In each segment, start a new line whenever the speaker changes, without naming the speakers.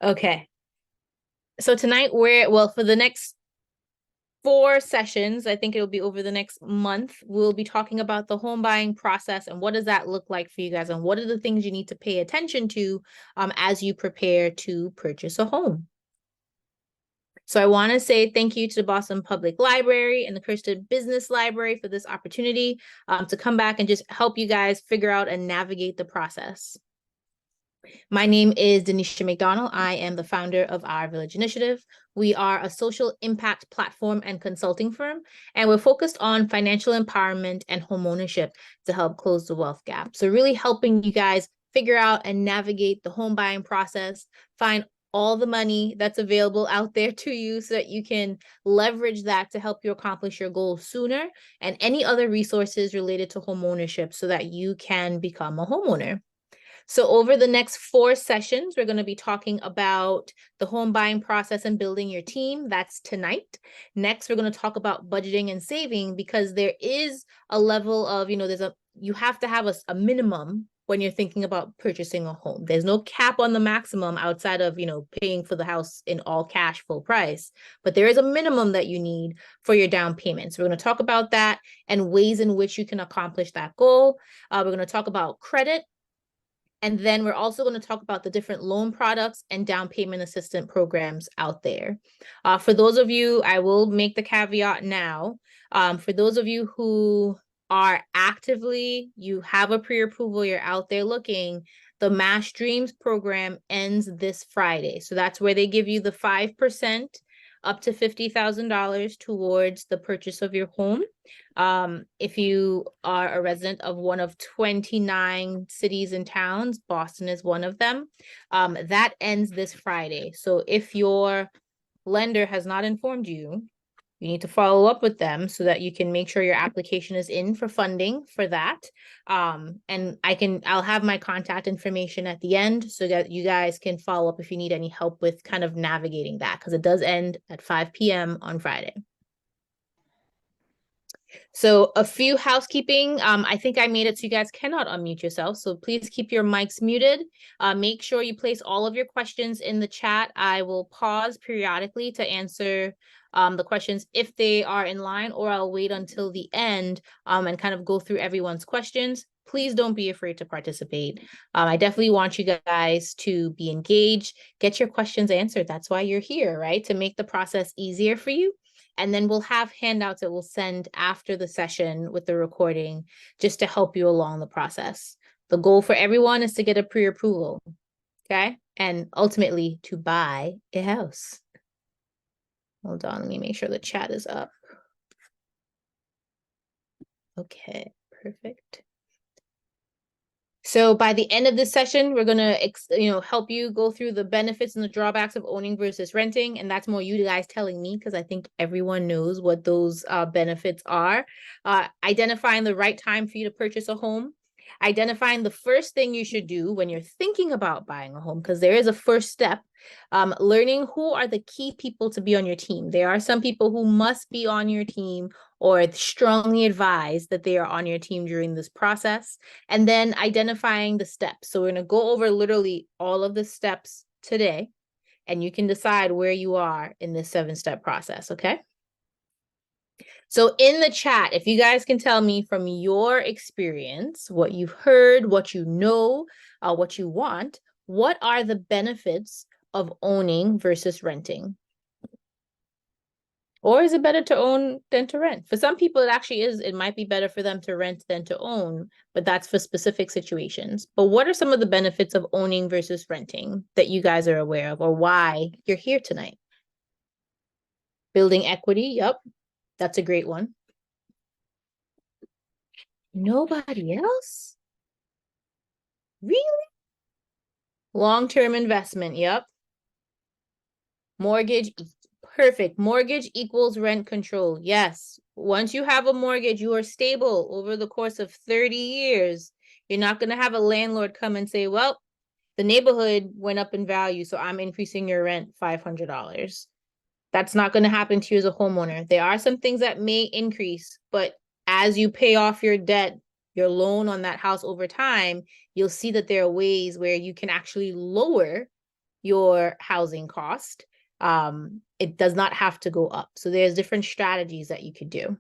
Okay. So tonight for the next 4 sessions, I think it'll be over the next month, we'll be talking about the home buying process and what does that look like for you guys and what are the things you need to pay attention to as you prepare to purchase a home. So I want to say thank you to the Boston Public Library and the Kirsten Business Library for this opportunity to come back and just help you guys figure out and navigate the process. My name is Denisha McDonald. I am the founder of Our Village Initiative. We are a social impact platform and consulting firm, and we're focused on financial empowerment and homeownership to help close the wealth gap. So really helping you guys figure out and navigate the home buying process, find all the money that's available out there to you so that you can leverage that to help you accomplish your goals sooner, and any other resources related to homeownership so that you can become a homeowner. So over the next 4 sessions, we're going to be talking about the home buying process and building your team. That's tonight. Next, we're going to talk about budgeting and saving because there is a level of, you have to have a minimum when you're thinking about purchasing a home. There's no cap on the maximum outside of, paying for the house in all cash, full price. But there is a minimum that you need for your down payment. So we're going to talk about that and ways in which you can accomplish that goal. We're going to talk about credit. And then we're also going to talk about the different loan products and down payment assistance programs out there. For those of you, I will make the caveat now. For those of you who are you have a pre-approval, you're out there looking, the Mash Dreams program ends this Friday. So that's where they give you the 5% up to $50,000 towards the purchase of your home. If you are a resident of one of 29 cities and towns, Boston is one of them, that ends this Friday. So if your lender has not informed you, you need to follow up with them so that you can make sure your application is in for funding for that. And I'll have my contact information at the end so that you guys can follow up if you need any help with kind of navigating that, because it does end at 5 p.m. on Friday. So a few housekeeping. I think I made it so you guys cannot unmute yourself. So please keep your mics muted. Make sure you place all of your questions in the chat. I will pause periodically to answer the questions if they are in line, or I'll wait until the end and kind of go through everyone's questions. Please don't be afraid to participate. I definitely want you guys to be engaged, get your questions answered. That's why you're here, right? To make the process easier for you. And then we'll have handouts that we'll send after the session with the recording just to help you along the process. The goal for everyone is to get a pre-approval, okay? And ultimately to buy a house. Hold on, let me make sure the chat is up. Okay, perfect. So by the end of this session, we're going to, help you go through the benefits and the drawbacks of owning versus renting. And that's more you guys telling me, because I think everyone knows what those benefits are. Identifying the right time for you to purchase a home. Identifying the first thing you should do when you're thinking about buying a home, because there is a first step. Learning who are the key people to be on your team. There are some people who must be on your team or strongly advised that they are on your team during this process. And then identifying the steps. So we're going to go over literally all of the steps today, and you can decide where you are in this 7-step process, okay? So in the chat, if you guys can tell me from your experience, what you've heard, what you know, what you want, what are the benefits of owning versus renting? Or is it better to own than to rent? For some people, it might be better for them to rent than to own, but that's for specific situations. But what are some of the benefits of owning versus renting that you guys are aware of, or why you're here tonight? Building equity, yep, that's a great one. Nobody else? Really? Long-term investment, yep. Mortgage, perfect. Mortgage equals rent control. Yes. Once you have a mortgage, you are stable over the course of 30 years. You're not going to have a landlord come and say, well, the neighborhood went up in value, so I'm increasing your rent $500. That's not going to happen to you as a homeowner. There are some things that may increase, but as you pay off your debt, your loan on that house over time, you'll see that there are ways where you can actually lower your housing cost. It does not have to go up. So there's different strategies that you could do.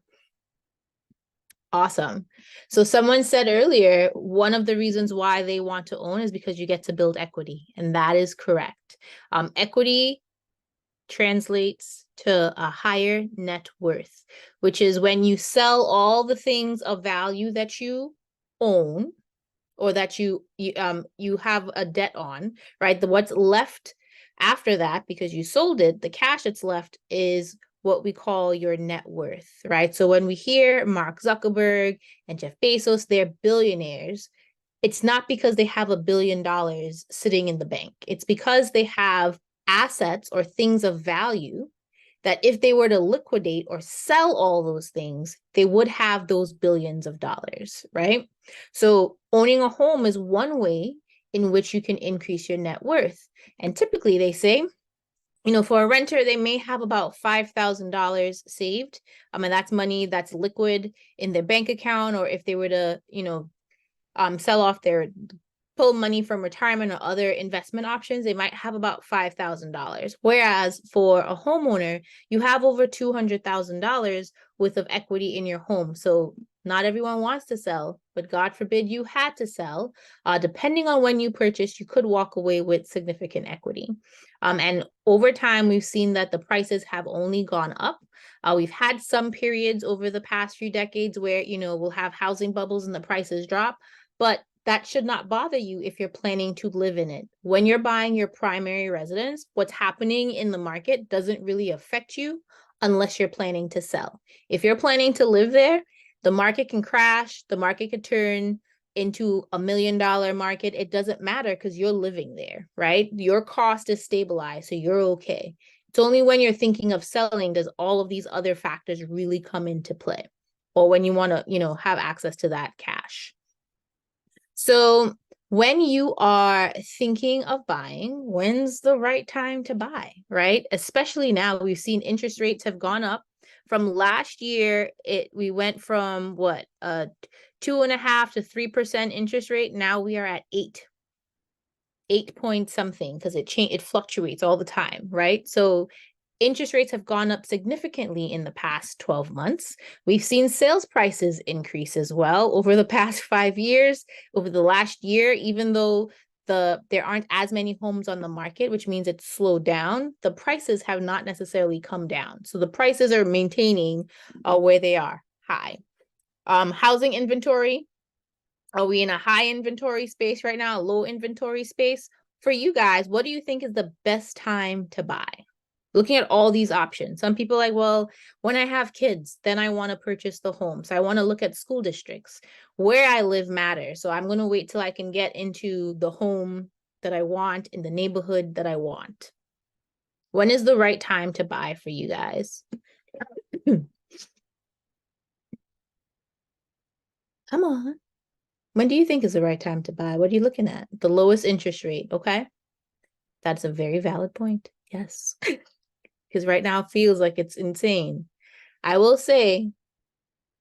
Awesome. So someone said earlier, one of the reasons why they want to own is because you get to build equity, and that is correct. Equity translates to a higher net worth, which is when you sell all the things of value that you own or that you have a debt on, right? What's left after that, because you sold it, the cash that's left is what we call your net worth, right? So when we hear Mark Zuckerberg and Jeff Bezos, they're billionaires. It's not because they have $1 billion sitting in the bank. It's because they have assets or things of value that if they were to liquidate or sell all those things, they would have those billions of dollars, right? So owning a home is one way in which you can increase your net worth. And typically they say, for a renter, they may have about $5,000 saved. And that's money that's liquid in their bank account, or if they were to, sell off pull money from retirement or other investment options, they might have about $5,000. Whereas for a homeowner, you have over $200,000 worth of equity in your home. So not everyone wants to sell, but God forbid you had to sell. Depending on when you purchased, you could walk away with significant equity. And over time, we've seen that the prices have only gone up. We've had some periods over the past few decades where, we'll have housing bubbles and the prices drop, but that should not bother you if you're planning to live in it. When you're buying your primary residence, what's happening in the market doesn't really affect you unless you're planning to sell. If you're planning to live there, the market can crash, the market could turn into $1 million market. It doesn't matter because you're living there, right? Your cost is stabilized, so you're okay. It's only when you're thinking of selling does all of these other factors really come into play, or when you want to, have access to that cash. So when you are thinking of buying, when's the right time to buy, right? Especially now, we've seen interest rates have gone up. From last year, we went from 2.5% to 3% interest rate. Now we are at 8 point something, because it fluctuates all the time, right? So interest rates have gone up significantly in the past 12 months. We've seen sales prices increase as well over the past 5 years. Over the last year, even though there aren't as many homes on the market, which means it's slowed down, the prices have not necessarily come down. So the prices are maintaining where they are, high. Housing inventory. Are we in a high inventory space right now, a low inventory space? For you guys, what do you think is the best time to buy? Looking at all these options. Some people are like, well, when I have kids, then I want to purchase the home. So I want to look at school districts. Where I live matters. So I'm going to wait till I can get into the home that I want in the neighborhood that I want. When is the right time to buy for you guys? Come on. When do you think is the right time to buy? What are you looking at? The lowest interest rate, okay? That's a very valid point. Yes. Because right now it feels like it's insane. I will say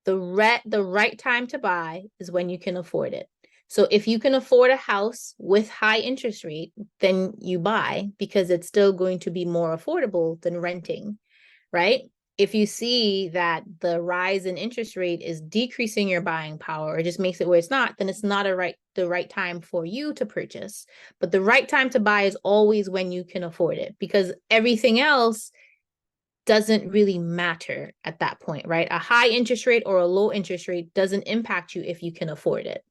the right time to buy is when you can afford it. So if you can afford a house with high interest rate, then you buy, because it's still going to be more affordable than renting, right? If you see that the rise in interest rate is decreasing your buying power, or just makes it where it's not, then it's not the right time for you to purchase. But the right time to buy is always when you can afford it, because everything else doesn't really matter at that point, right? A high interest rate or a low interest rate doesn't impact you if you can afford it,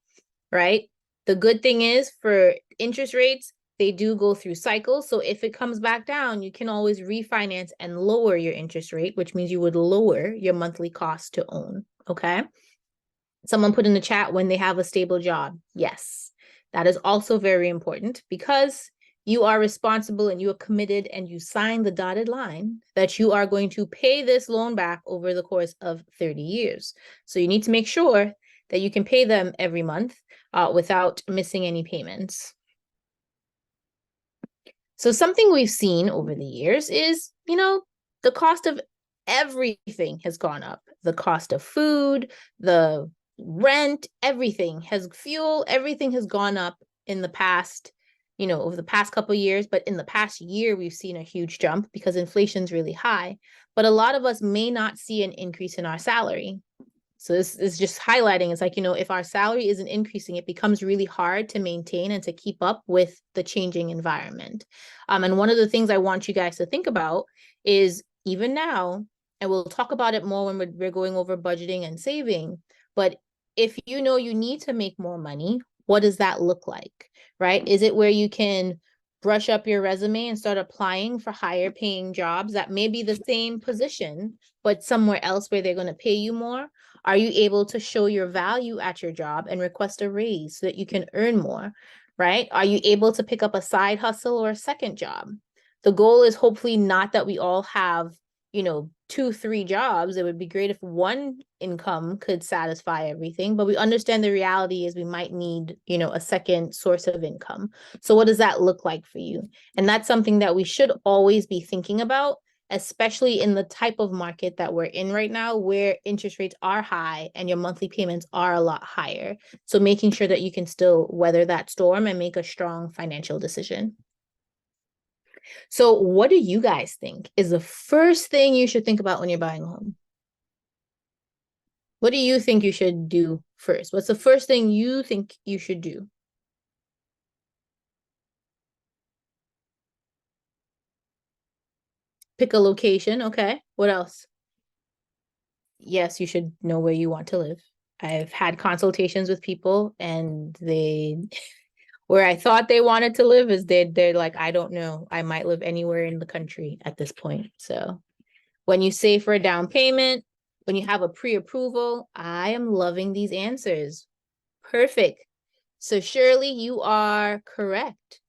right? The good thing is, for interest rates, they do go through cycles. So if it comes back down, you can always refinance and lower your interest rate, which means you would lower your monthly cost to own, okay? Someone put in the chat, when they have a stable job. Yes, that is also very important, because you are responsible and you are committed and you sign the dotted line that you are going to pay this loan back over the course of 30 years. So you need to make sure that you can pay them every month without missing any payments. So something we've seen over the years is, the cost of everything has gone up. The cost of food, the rent, everything has gone up in the past over the past couple of years, but in the past year, we've seen a huge jump because inflation's really high. But a lot of us may not see an increase in our salary. So this is just highlighting, it's like, if our salary isn't increasing, it becomes really hard to maintain and to keep up with the changing environment. And one of the things I want you guys to think about is even now, and we'll talk about it more when we're going over budgeting and saving, but if you know you need to make more money, what does that look like, right? Is it where you can brush up your resume and start applying for higher paying jobs that may be the same position, but somewhere else where they're going to pay you more? Are you able to show your value at your job and request a raise so that you can earn more, right? Are you able to pick up a side hustle or a second job? The goal is hopefully not that we all have, 2, 3 jobs. It would be great if one income could satisfy everything, but we understand the reality is we might need, a second source of income. So what does that look like for you? And that's something that we should always be thinking about, especially in the type of market that we're in right now, where interest rates are high and your monthly payments are a lot higher. So making sure that you can still weather that storm and make a strong financial decision. So what do you guys think is the first thing you should think about when you're buying a home? What do you think you should do first? What's the first thing you think you should do? Pick a location. Okay. What else? Yes, you should know where you want to live. I've had consultations with people and where I thought they wanted to live is they're like, I don't know. I might live anywhere in the country at this point. So when you save for a down payment, when you have a pre-approval, I am loving these answers. Perfect. So Shirley, you are correct.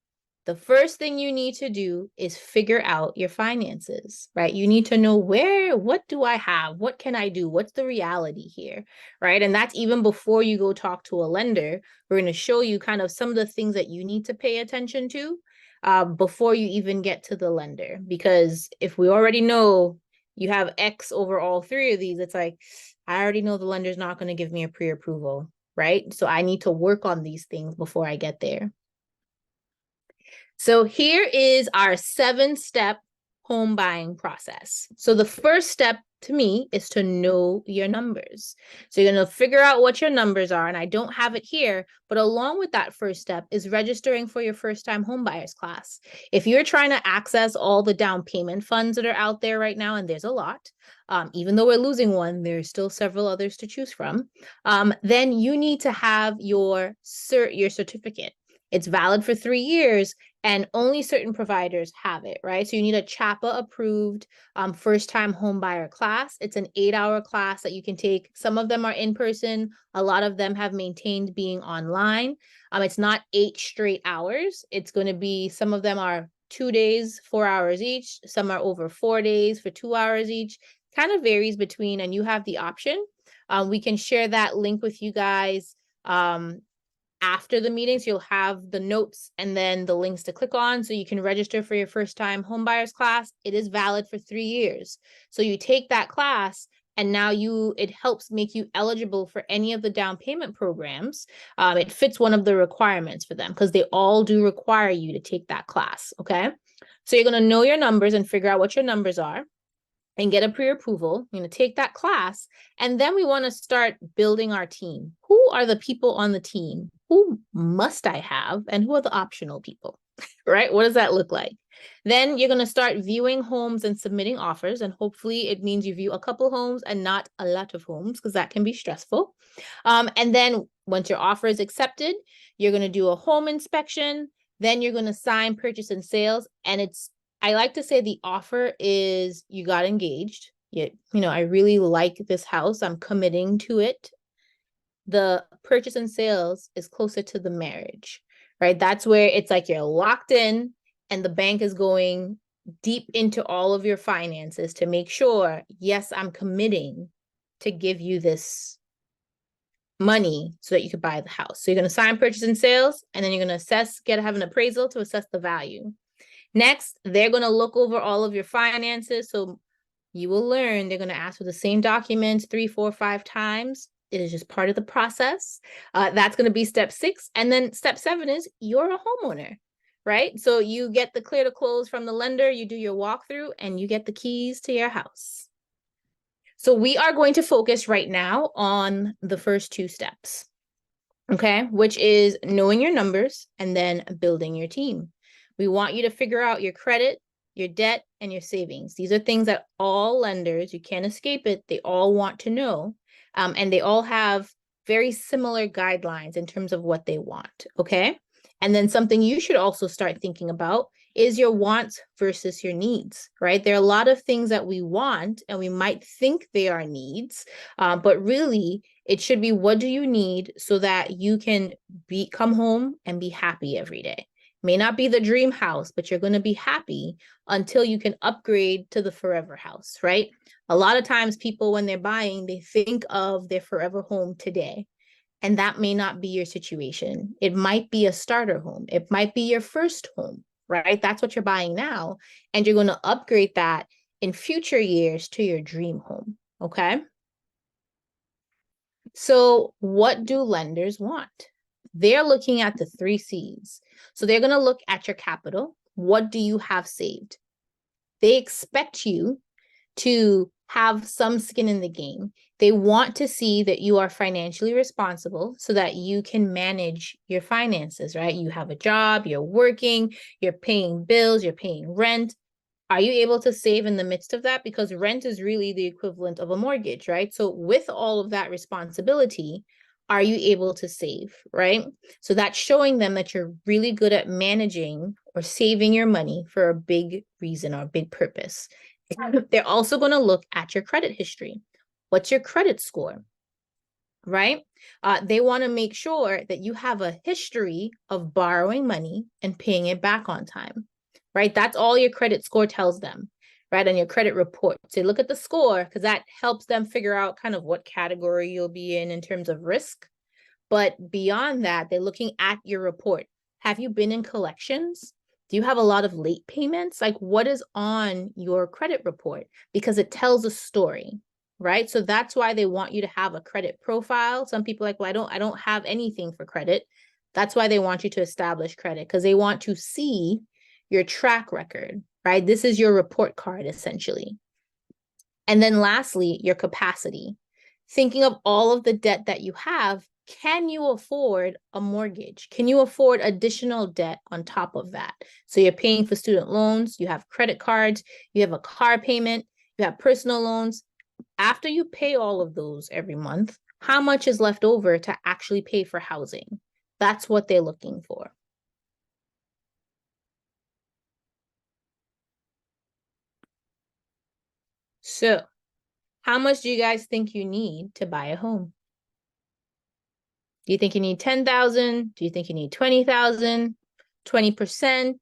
The first thing you need to do is figure out your finances, right? You need to know what do I have? What can I do? What's the reality here, right? And that's even before you go talk to a lender. We're going to show you kind of some of the things that you need to pay attention to before you even get to the lender. Because if we already know you have X over all 3 of these, it's like, I already know the lender's not going to give me a pre-approval, right? So I need to work on these things before I get there. So here is our 7-step home buying process. So the first step to me is to know your numbers. So you're going to figure out what your numbers are. And I don't have it here, but along with that first step is registering for your first-time homebuyers class. If you're trying to access all the down payment funds that are out there right now, and there's a lot, even though we're losing one, there's still several others to choose from, then you need to have your certificate. It's valid for 3 years and only certain providers have it, right? So you need a CHAPA approved first-time home buyer class. It's an 8-hour class that you can take. Some of them are in person. A lot of them have maintained being online. It's not 8 straight hours. It's going to be, some of them are 2 days, 4 hours each. Some are over 4 days for 2 hours each. Kind of varies between, and you have the option. We can share that link with you guys after the meetings. You'll have the notes and then the links to click on so you can register for your first time homebuyers class. It is valid for 3 years. So you take that class and now it helps make you eligible for any of the down payment programs. It fits one of the requirements for them because they all do require you to take that class. Okay. So you're going to know your numbers and figure out what your numbers are and get a pre-approval. You're going to take that class. And then we want to start building our team. Who are the people on the team? Who must I have? And who are the optional people, right? What does that look like? Then you're going to start viewing homes and submitting offers. And hopefully it means you view a couple homes and not a lot of homes because that can be stressful. And then once your offer is accepted, you're going to do a home inspection. Then you're going to sign purchase and sales. And I like to say the offer is you got engaged. I really like this house. I'm committing to it. The purchase and sales is closer to the marriage, right? That's where it's like you're locked in and the bank is going deep into all of your finances to make sure, yes, I'm committing to give you this money so that you could buy the house. So you're going to sign purchase and sales, and then you're going to have an appraisal to assess the value. Next, they're going to look over all of your finances. So you will learn they're going to ask for the same documents 3, 4, 5 times. It is just part of the process. That's going to be step 6. And then step 7 is you're a homeowner, right? So you get the clear to close from the lender, you do your walkthrough, and you get the keys to your house. So we are going to focus right now on the first two steps, okay, which is knowing your numbers and then building your team. We want you to figure out your credit, your debt, and your savings. These are things that all lenders, you can't escape it, they all want to know. And they all have very similar guidelines in terms of what they want, okay? And then something you should also start thinking about is your wants versus your needs, right? There are a lot of things that we want and we might think they are needs, but really it should be, what do you need so that you can come home and be happy every day? May not be the dream house, but you're going to be happy until you can upgrade to the forever house, right? A lot of times people, when they're buying, they think of their forever home today. And that may not be your situation. It might be a starter home. It might be your first home, right? That's what you're buying now. And you're going to upgrade that in future years to your dream home, okay? So what do lenders want? They're looking at the 3 C's. So they're going to look at your capital. What do you have saved? They expect you to have some skin in the game. They want to see that you are financially responsible so that you can manage your finances, right? You have a job, you're working, you're paying bills, you're paying rent. Are you able to save in the midst of that? Because rent is really the equivalent of a mortgage, right? So with all of that responsibility, are you able to save, right? So that's showing them that you're really good at managing or saving your money for a big reason or a big purpose. They're also going to look at your credit history. What's your credit score, right? They want to make sure that you have a history of borrowing money and paying it back on time, right? That's all your credit score tells them, right? On your credit report. So look at the score because that helps them figure out kind of what category you'll be in terms of risk. But beyond that, they're looking at your report. Have you been in collections? Do you have a lot of late payments? Like, what is on your credit report? Because it tells a story, right? So that's why they want you to have a credit profile. Some people are like, well, I don't have anything for credit. That's why they want you to establish credit, because they want to see your track record, right? This is your report card, essentially. And then lastly, your capacity. Thinking of all of the debt that you have, can you afford a mortgage? Can you afford additional debt on top of that? So you're paying for student loans, you have credit cards, you have a car payment, you have personal loans. After you pay all of those every month, how much is left over to actually pay for housing? That's what they're looking for. So, how much do you guys think you need to buy a home? Do you think you need 10,000? Do you think you need 20,000? 20%?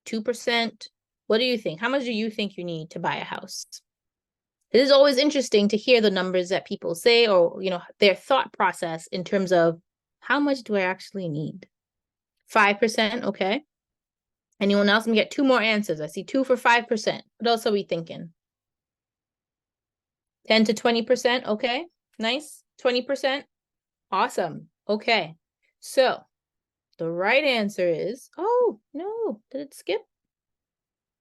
2%? What do you think? How much do you think you need to buy a house? It is always interesting to hear the numbers that people say, or, you know, their thought process in terms of how much do I actually need? 5%, okay. Anyone else? Let me get 2 more answers. I see 2 for 5%. What else are we thinking? 10 to 20%, okay. Nice. 20%. Awesome. Okay. So the right answer is, oh no, did it skip?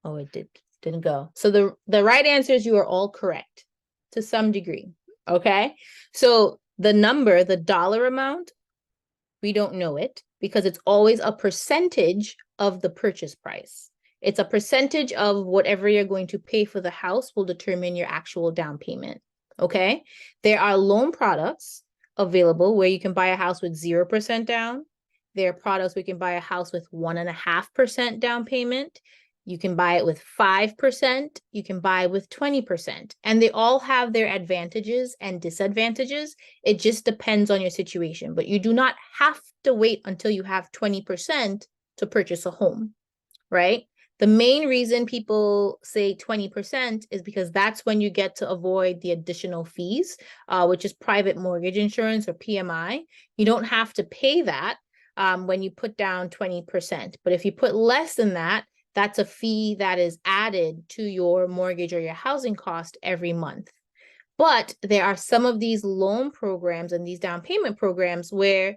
Oh, it didn't go. So the right answer is you are all correct to some degree. Okay. So the number, the dollar amount, we don't know it because it's always a percentage of the purchase price. It's a percentage of whatever you're going to pay for the house will determine your actual down payment. Okay. There are loan products available where you can buy a house with 0% down. There are products where you can buy a house with 1.5% down payment. You can buy it with 5%. You can buy with 20%. And they all have their advantages and disadvantages. It just depends on your situation. But you do not have to wait until you have 20% to purchase a home, right? The main reason people say 20% is because that's when you get to avoid the additional fees, which is private mortgage insurance or PMI. You don't have to pay that when you put down 20%. But if you put less than that, that's a fee that is added to your mortgage or your housing cost every month. But there are some of these loan programs and these down payment programs where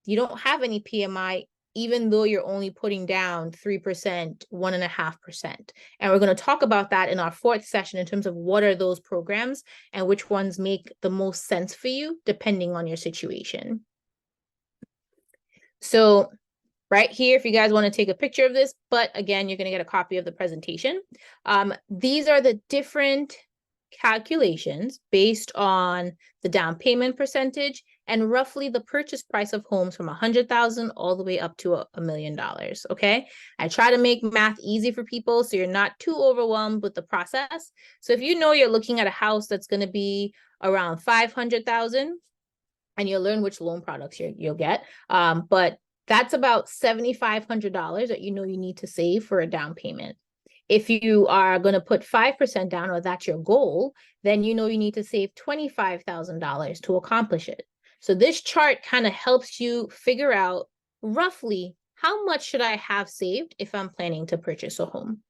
you don't have any PMI even though you're only putting down 3%, 1.5%. And we're going to talk about that in our fourth session in terms of what are those programs and which ones make the most sense for you, depending on your situation. So right here, if you guys want to take a picture of this, but again, you're going to get a copy of the presentation. These are the different calculations based on the down payment percentage and roughly the purchase price of homes from 100,000 all the way up to $1 million. Okay. I try to make math easy for people so you're not too overwhelmed with the process. So if you know you're looking at a house that's going to be around 500,000, and you'll learn which loan products you'll get. But that's about $7,500 that you know you need to save for a down payment. If you are going to put 5% down, or that's your goal, then you know you need to save $25,000 to accomplish it. So this chart kind of helps you figure out roughly how much should I have saved if I'm planning to purchase a home.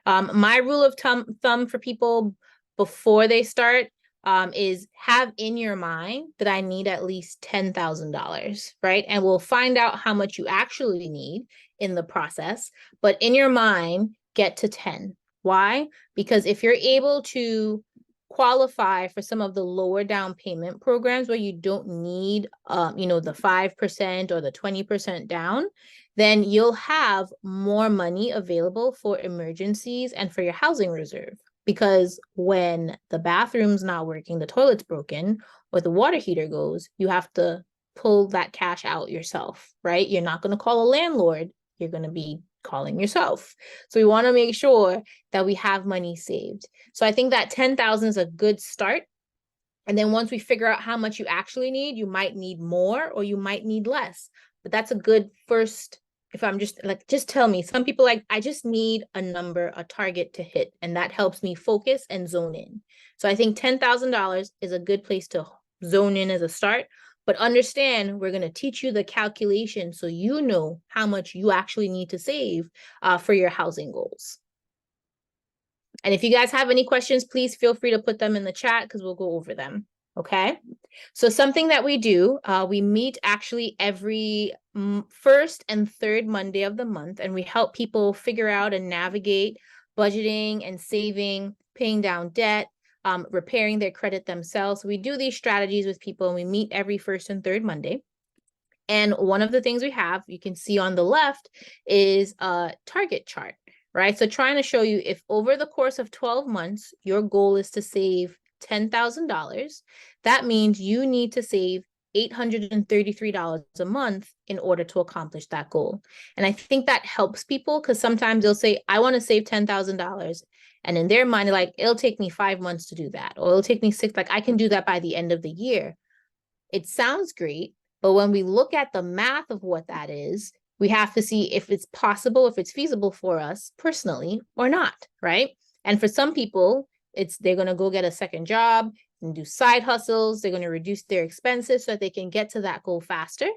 My rule of thumb for people before they start is have in your mind that I need at least $10,000, right? And we'll find out how much you actually need in the process, but in your mind, get to 10. Why? Because if you're able to qualify for some of the lower down payment programs where you don't need, the 5% or the 20% down, then you'll have more money available for emergencies and for your housing reserve. Because when the bathroom's not working, the toilet's broken, or the water heater goes, you have to pull that cash out yourself, right? You're not going to call a landlord. You're going to be calling yourself. So we want to make sure that we have money saved. So I think that 10,000 is a good start. And then once we figure out how much you actually need, you might need more or you might need less. But that's a good first. If I'm just tell me. Some people I just need a number, a target to hit, and that helps me focus and zone in. So I think $10,000 is a good place to zone in as a start, but understand we're going to teach you the calculation so you know how much you actually need to save for your housing goals. And if you guys have any questions, please feel free to put them in the chat because we'll go over them. Okay. So something that we do, we meet actually every first and third Monday of the month, and we help people figure out and navigate budgeting and saving, paying down debt, repairing their credit themselves. So we do these strategies with people, and we meet every first and third Monday. And one of the things we have, you can see on the left, is a target chart, right? So trying to show you if over the course of 12 months, your goal is to save $10,000, that means you need to save $833 a month in order to accomplish that goal. And I think that helps people because sometimes they'll say, I want to save $10,000. And in their mind, they're like, it'll take me 5 months to do that. Or it'll take me 6, like I can do that by the end of the year. It sounds great, but when we look at the math of what that is, we have to see if it's possible, if it's feasible for us personally or not, right? And for some people, they're going to go get a second job and do side hustles. They're going to reduce their expenses so that they can get to that goal faster.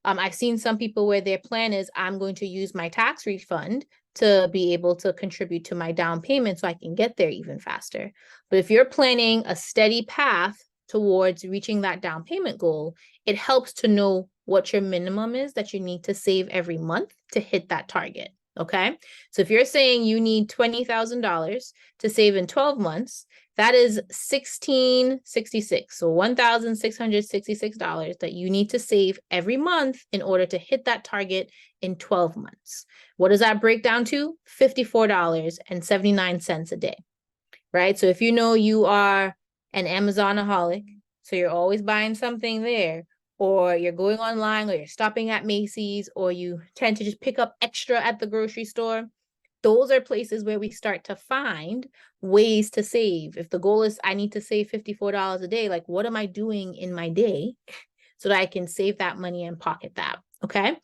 I've seen some people where their plan is, I'm going to use my tax refund to be able to contribute to my down payment so I can get there even faster. But if you're planning a steady path towards reaching that down payment goal, it helps to know what your minimum is that you need to save every month to hit that target. Okay. So if you're saying you need $20,000 to save in 12 months, that is $1,666. So $1,666 that you need to save every month in order to hit that target in 12 months. What does that break down to? $54.79 a day, right? So if you know you are an Amazonaholic, so you're always buying something there, or you're going online, or you're stopping at Macy's, or you tend to just pick up extra at the grocery store, those are places where we start to find ways to save. If the goal is I need to save $54 a day, like what am I doing in my day so that I can save that money and pocket that, okay?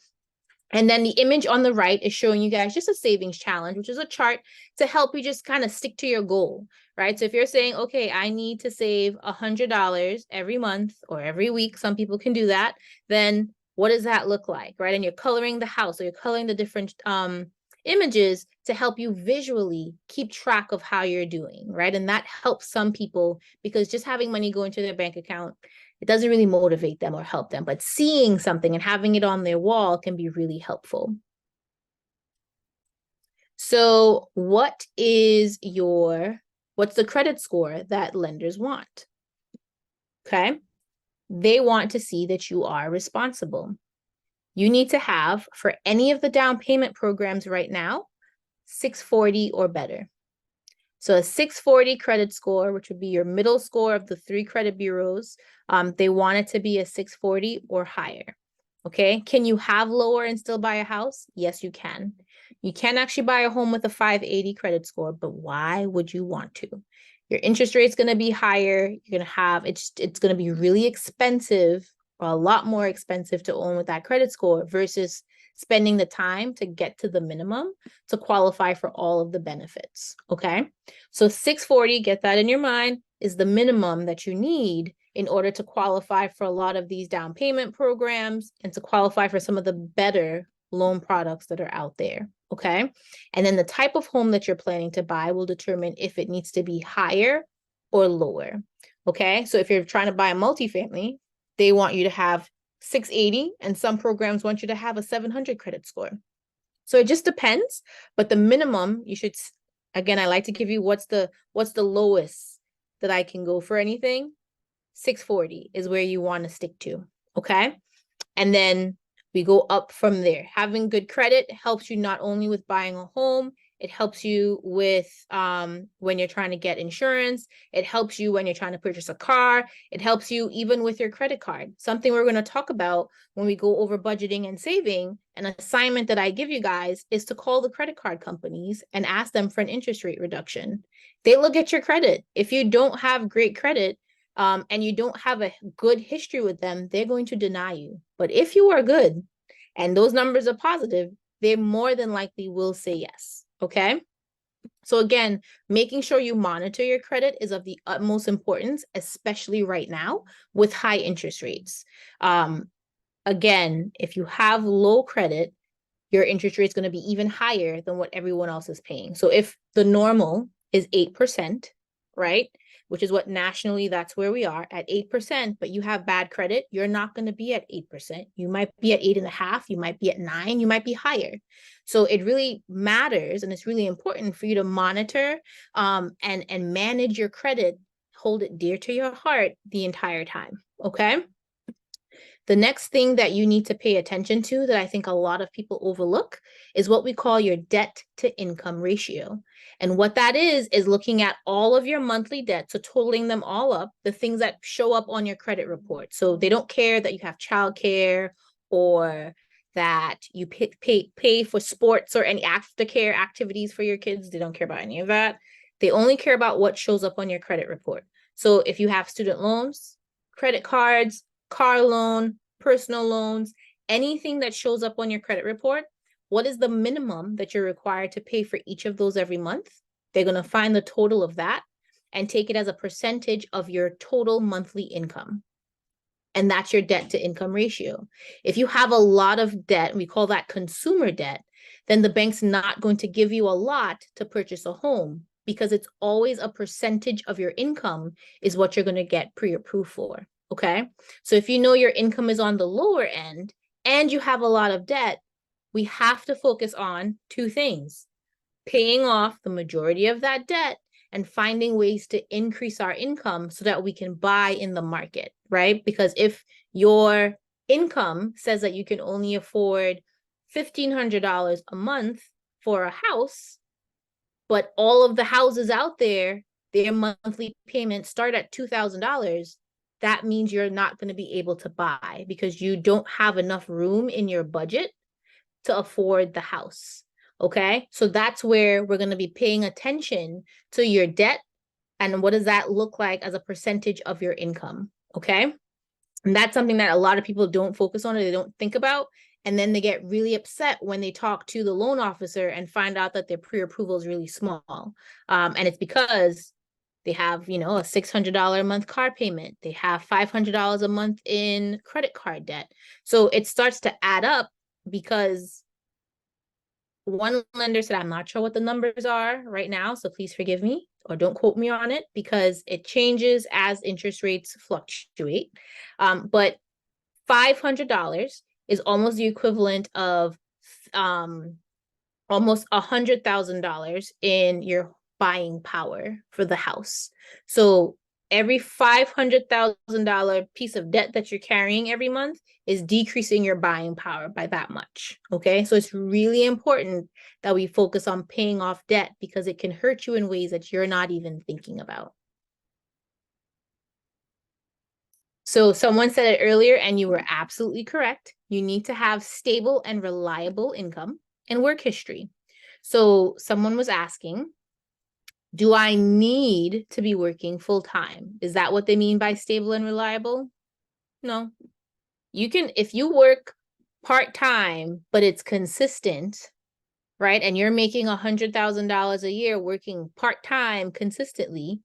And then the image on the right is showing you guys just a savings challenge, which is a chart to help you just kind of stick to your goal, right? So if you're saying, okay, I need to save $100 every month or every week, some people can do that, then what does that look like, right? And you're coloring the house, or you're coloring the different images to help you visually keep track of how you're doing, right? And that helps some people because just having money go into their bank account it doesn't really motivate them or help them, but seeing something and having it on their wall can be really helpful. So what's the credit score that lenders want? Okay. They want to see that you are responsible. You need to have, for any of the down payment programs right now, 640 or better. So a 640 credit score, which would be your middle score of the 3 credit bureaus, they want it to be a 640 or higher. Okay. Can you have lower and still buy a house? Yes, you can. You can actually buy a home with a 580 credit score, but why would you want to? Your interest rate's going to be higher. You're going to have, it's going to be really expensive, or a lot more expensive to own with that credit score versus spending the time to get to the minimum to qualify for all of the benefits. Okay. So 640, get that in your mind, is the minimum that you need in order to qualify for a lot of these down payment programs and to qualify for some of the better loan products that are out there. Okay. And then the type of home that you're planning to buy will determine if it needs to be higher or lower. Okay. So if you're trying to buy a multifamily, they want you to have 680, and some programs want you to have a 700 credit score. So it just depends, but the minimum you should, again, I like to give you what's the lowest that I can go for anything. 640 is where you want to stick to. Okay. And then we go up from there. Having good credit helps you not only with buying a home, it helps you with when you're trying to get insurance. It helps you when you're trying to purchase a car. It helps you even with your credit card. Something we're going to talk about when we go over budgeting and saving. An assignment that I give you guys is to call the credit card companies and ask them for an interest rate reduction. They look at your credit. If you don't have great credit, and you don't have a good history with them, they're going to deny you. But if you are good and those numbers are positive, they more than likely will say yes. Okay. So again, making sure you monitor your credit is of the utmost importance, especially right now with high interest rates. Again, if you have low credit, your interest rate is going to be even higher than what everyone else is paying. So if the normal is 8%, right? Which is what nationally, that's where we are at 8%, but you have bad credit, you're not going to be at 8%. You might be at 8.5, you might be at 9, you might be higher. So it really matters, and it's really important for you to monitor and manage your credit, hold it dear to your heart the entire time. Okay. The next thing that you need to pay attention to that I think a lot of people overlook is what we call your debt to income ratio. And what that is looking at all of your monthly debts, so totaling them all up, the things that show up on your credit report. So they don't care that you have childcare or that you pay for sports or any aftercare activities for your kids. They don't care about any of that. They only care about what shows up on your credit report. So if you have student loans, credit cards, car loan, personal loans, anything that shows up on your credit report, what is the minimum that you're required to pay for each of those every month? They're going to find the total of that and take it as a percentage of your total monthly income. And that's your debt to income ratio. If you have a lot of debt, we call that consumer debt, then the bank's not going to give you a lot to purchase a home because it's always a percentage of your income is what you're going to get pre-approved for. Okay. So if you know your income is on the lower end and you have a lot of debt, we have to focus on 2 things: paying off the majority of that debt and finding ways to increase our income so that we can buy in the market, right? Because if your income says that you can only afford $1,500 a month for a house, but all of the houses out there, their monthly payments start at $2,000, that means you're not going to be able to buy because you don't have enough room in your budget to afford the house. Okay. So that's where we're going to be paying attention to your debt and what does that look like as a percentage of your income. Okay. And that's something that a lot of people don't focus on or they don't think about. And then they get really upset when they talk to the loan officer and find out that their pre-approval is really small. And it's because they have, a $600 a month car payment. They have $500 a month in credit card debt. So it starts to add up because one lender said, I'm not sure what the numbers are right now, so please forgive me. or don't quote me on it because it changes as interest rates fluctuate. But $500 is almost the equivalent of almost $100,000 in your buying power for the house. So every $500,000 piece of debt that you're carrying every month is decreasing your buying power by that much. Okay. So it's really important that we focus on paying off debt because it can hurt you in ways that you're not even thinking about. So someone said it earlier, and you were absolutely correct. You need to have stable and reliable income and work history. So someone was asking, do I need to be working full time? Is that what they mean by stable and reliable? No. You can, if you work part-time, but it's consistent, right? And you're making $100,000 a year working part-time consistently,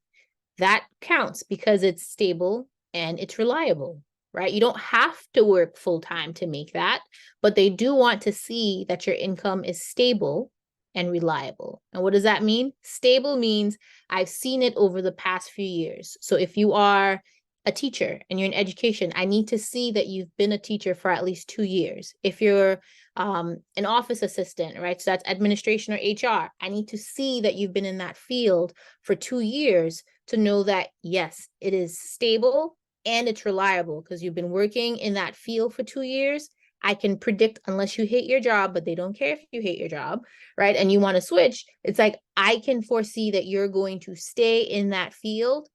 that counts because it's stable and it's reliable, right? You don't have to work full-time to make that, but they do want to see that your income is stable and reliable. And what does that mean? Stable means I've seen it over the past few years. So if you are a teacher and you're in education, I need to see that you've been a teacher for at least 2 years. If you're an office assistant, right? So that's administration or HR. I need to see that you've been in that field for 2 years to know that, yes, it is stable and it's reliable because you've been working in that field for 2 years. I can predict, unless you hate your job, but they don't care if you hate your job, right? And you want to switch. It's like, I can foresee that you're going to stay in that field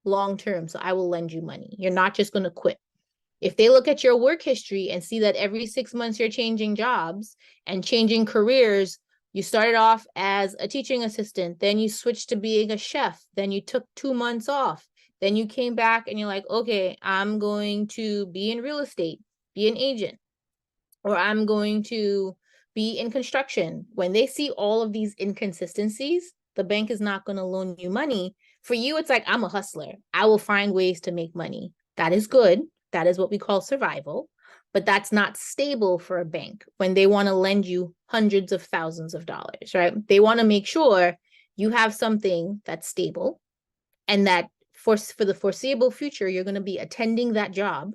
long term. So I will lend you money. You're not just going to quit. If they look at your work history and see that every 6 months you're changing jobs and changing careers, you started off as a teaching assistant, then you switched to being a chef, then you took 2 months off, then you came back and you're like, okay, I'm going to be in real estate, be an agent, or I'm going to be in construction. When they see all of these inconsistencies, the bank is not going to loan you money. For you, it's like, I'm a hustler. I will find ways to make money. That is good. That is what we call survival. But that's not stable for a bank when they want to lend you hundreds of thousands of dollars, right? They want to make sure you have something that's stable and that for the foreseeable future, you're going to be attending that job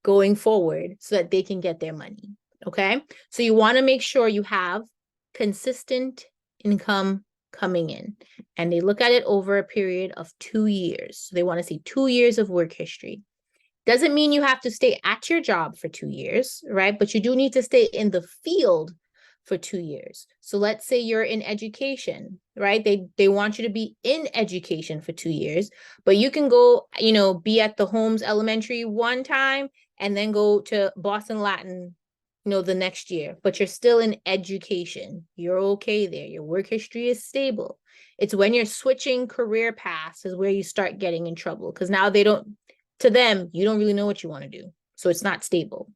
going forward so that they can get their money. Okay. So you want to make sure you have consistent income coming in, and they look at it over a period of 2 years. So they want to see 2 years of work history. Doesn't mean you have to stay at your job for 2 years, right? But you do need to stay in the field for 2 years. So let's say you're in education, right? They want you to be in education for 2 years, but you can go, be at the Holmes Elementary one time and then go to Boston Latin, the next year, but you're still in education. You're okay there. Your work history is stable. It's when you're switching career paths is where you start getting in trouble, because now to them, you don't really know what you want to do. So it's not stable.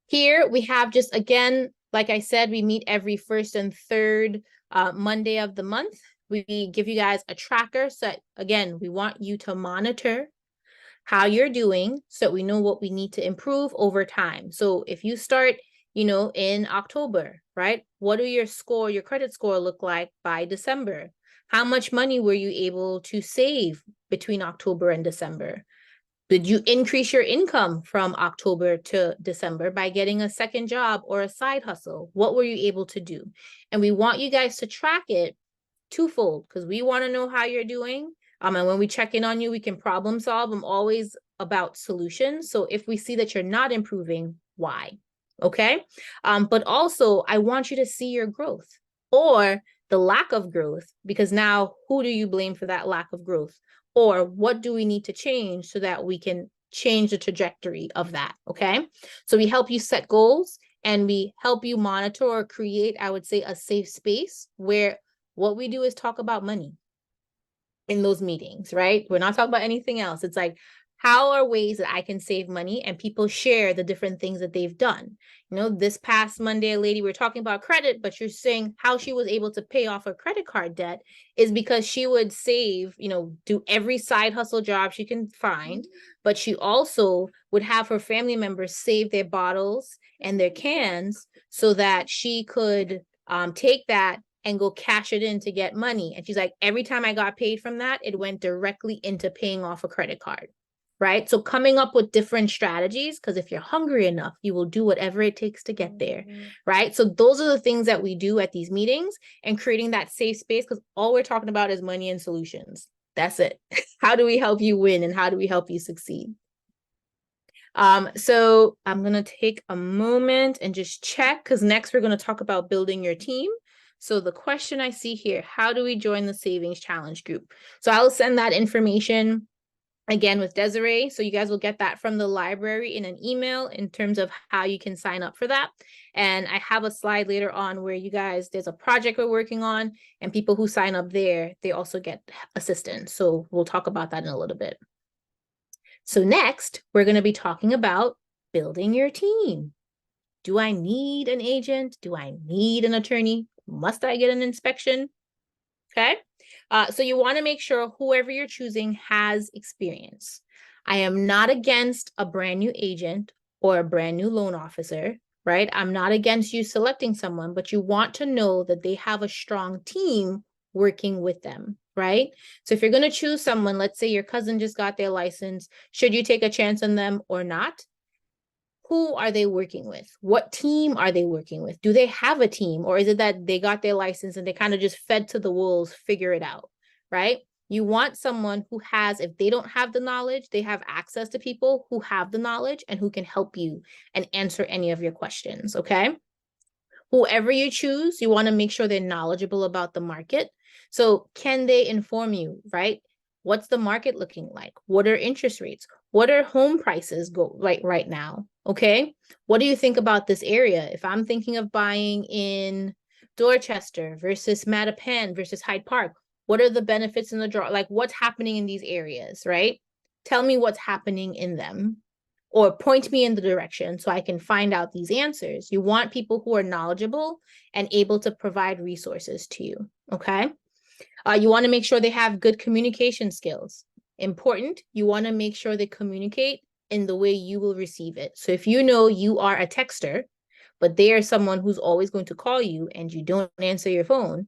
Here we have just, again, like I said, we meet every first and third Monday of the month. We give you guys a tracker. So again, we want you to monitor how you're doing so we know what we need to improve over time. So if you start, in October, right? What do your credit score look like by December? How much money were you able to save between October and December? Did you increase your income from October to December by getting a second job or a side hustle? What were you able to do? And we want you guys to track it twofold, because we want to know how you're doing. And when we check in on you, we can problem solve. I'm always about solutions. So if we see that you're not improving, why? Okay. But also, I want you to see your growth or the lack of growth, because now who do you blame for that lack of growth? Or what do we need to change so that we can change the trajectory of that? Okay. So we help you set goals and we help you monitor or create, I would say, a safe space where what we do is talk about money in those meetings, right? We're not talking about anything else. It's like, how are ways that I can save money? And people share the different things that they've done. This past Monday, a lady, we were talking about credit, but you're saying how she was able to pay off her credit card debt is because she would save, do every side hustle job she can find, but she also would have her family members save their bottles and their cans so that she could take that and go cash it in to get money. And she's like, every time I got paid from that, it went directly into paying off a credit card. Right. So coming up with different strategies, because if you're hungry enough, you will do whatever it takes to get there. Right. So those are the things that we do at these meetings, and creating that safe space, because all we're talking about is money and solutions. That's it. How do we help you win, and how do we help you succeed? So I'm going to take a moment and just check, because next we're going to talk about building your team. So the question I see here, how do we join the Savings Challenge group? So I'll send that information again with Desiree. So you guys will get that from the library in an email in terms of how you can sign up for that. And I have a slide later on where you guys, there's a project we're working on, and people who sign up there, they also get assistance. So we'll talk about that in a little bit. So next, we're going to be talking about building your team. Do I need an agent? Do I need an attorney? Must I get an inspection? Okay. So you want to make sure whoever you're choosing has experience. I am not against a brand new agent or a brand new loan officer, right? I'm not against you selecting someone, but you want to know that they have a strong team working with them, right? So if you're going to choose someone, let's say your cousin just got their license, should you take a chance on them or not? Who are they working with? What team are they working with? Do they have a team, or is it that they got their license and they kind of just fed to the wolves, figure it out, right? You want someone who has, if they don't have the knowledge, they have access to people who have the knowledge and who can help you and answer any of your questions, okay? Whoever you choose, you want to make sure they're knowledgeable about the market. So can they inform you, right? What's the market looking like? What are interest rates? What are home prices go right now? Okay. What do you think about this area? If I'm thinking of buying in Dorchester versus Mattapan versus Hyde Park, what are the benefits in the draw? Like, what's happening in these areas, right? Tell me what's happening in them, or point me in the direction so I can find out these answers. You want people who are knowledgeable and able to provide resources to you, okay? You want to make sure they have good communication skills. Important, you want to make sure they communicate in the way you will receive it. So if you know you are a texter, but they are someone who's always going to call you and you don't answer your phone,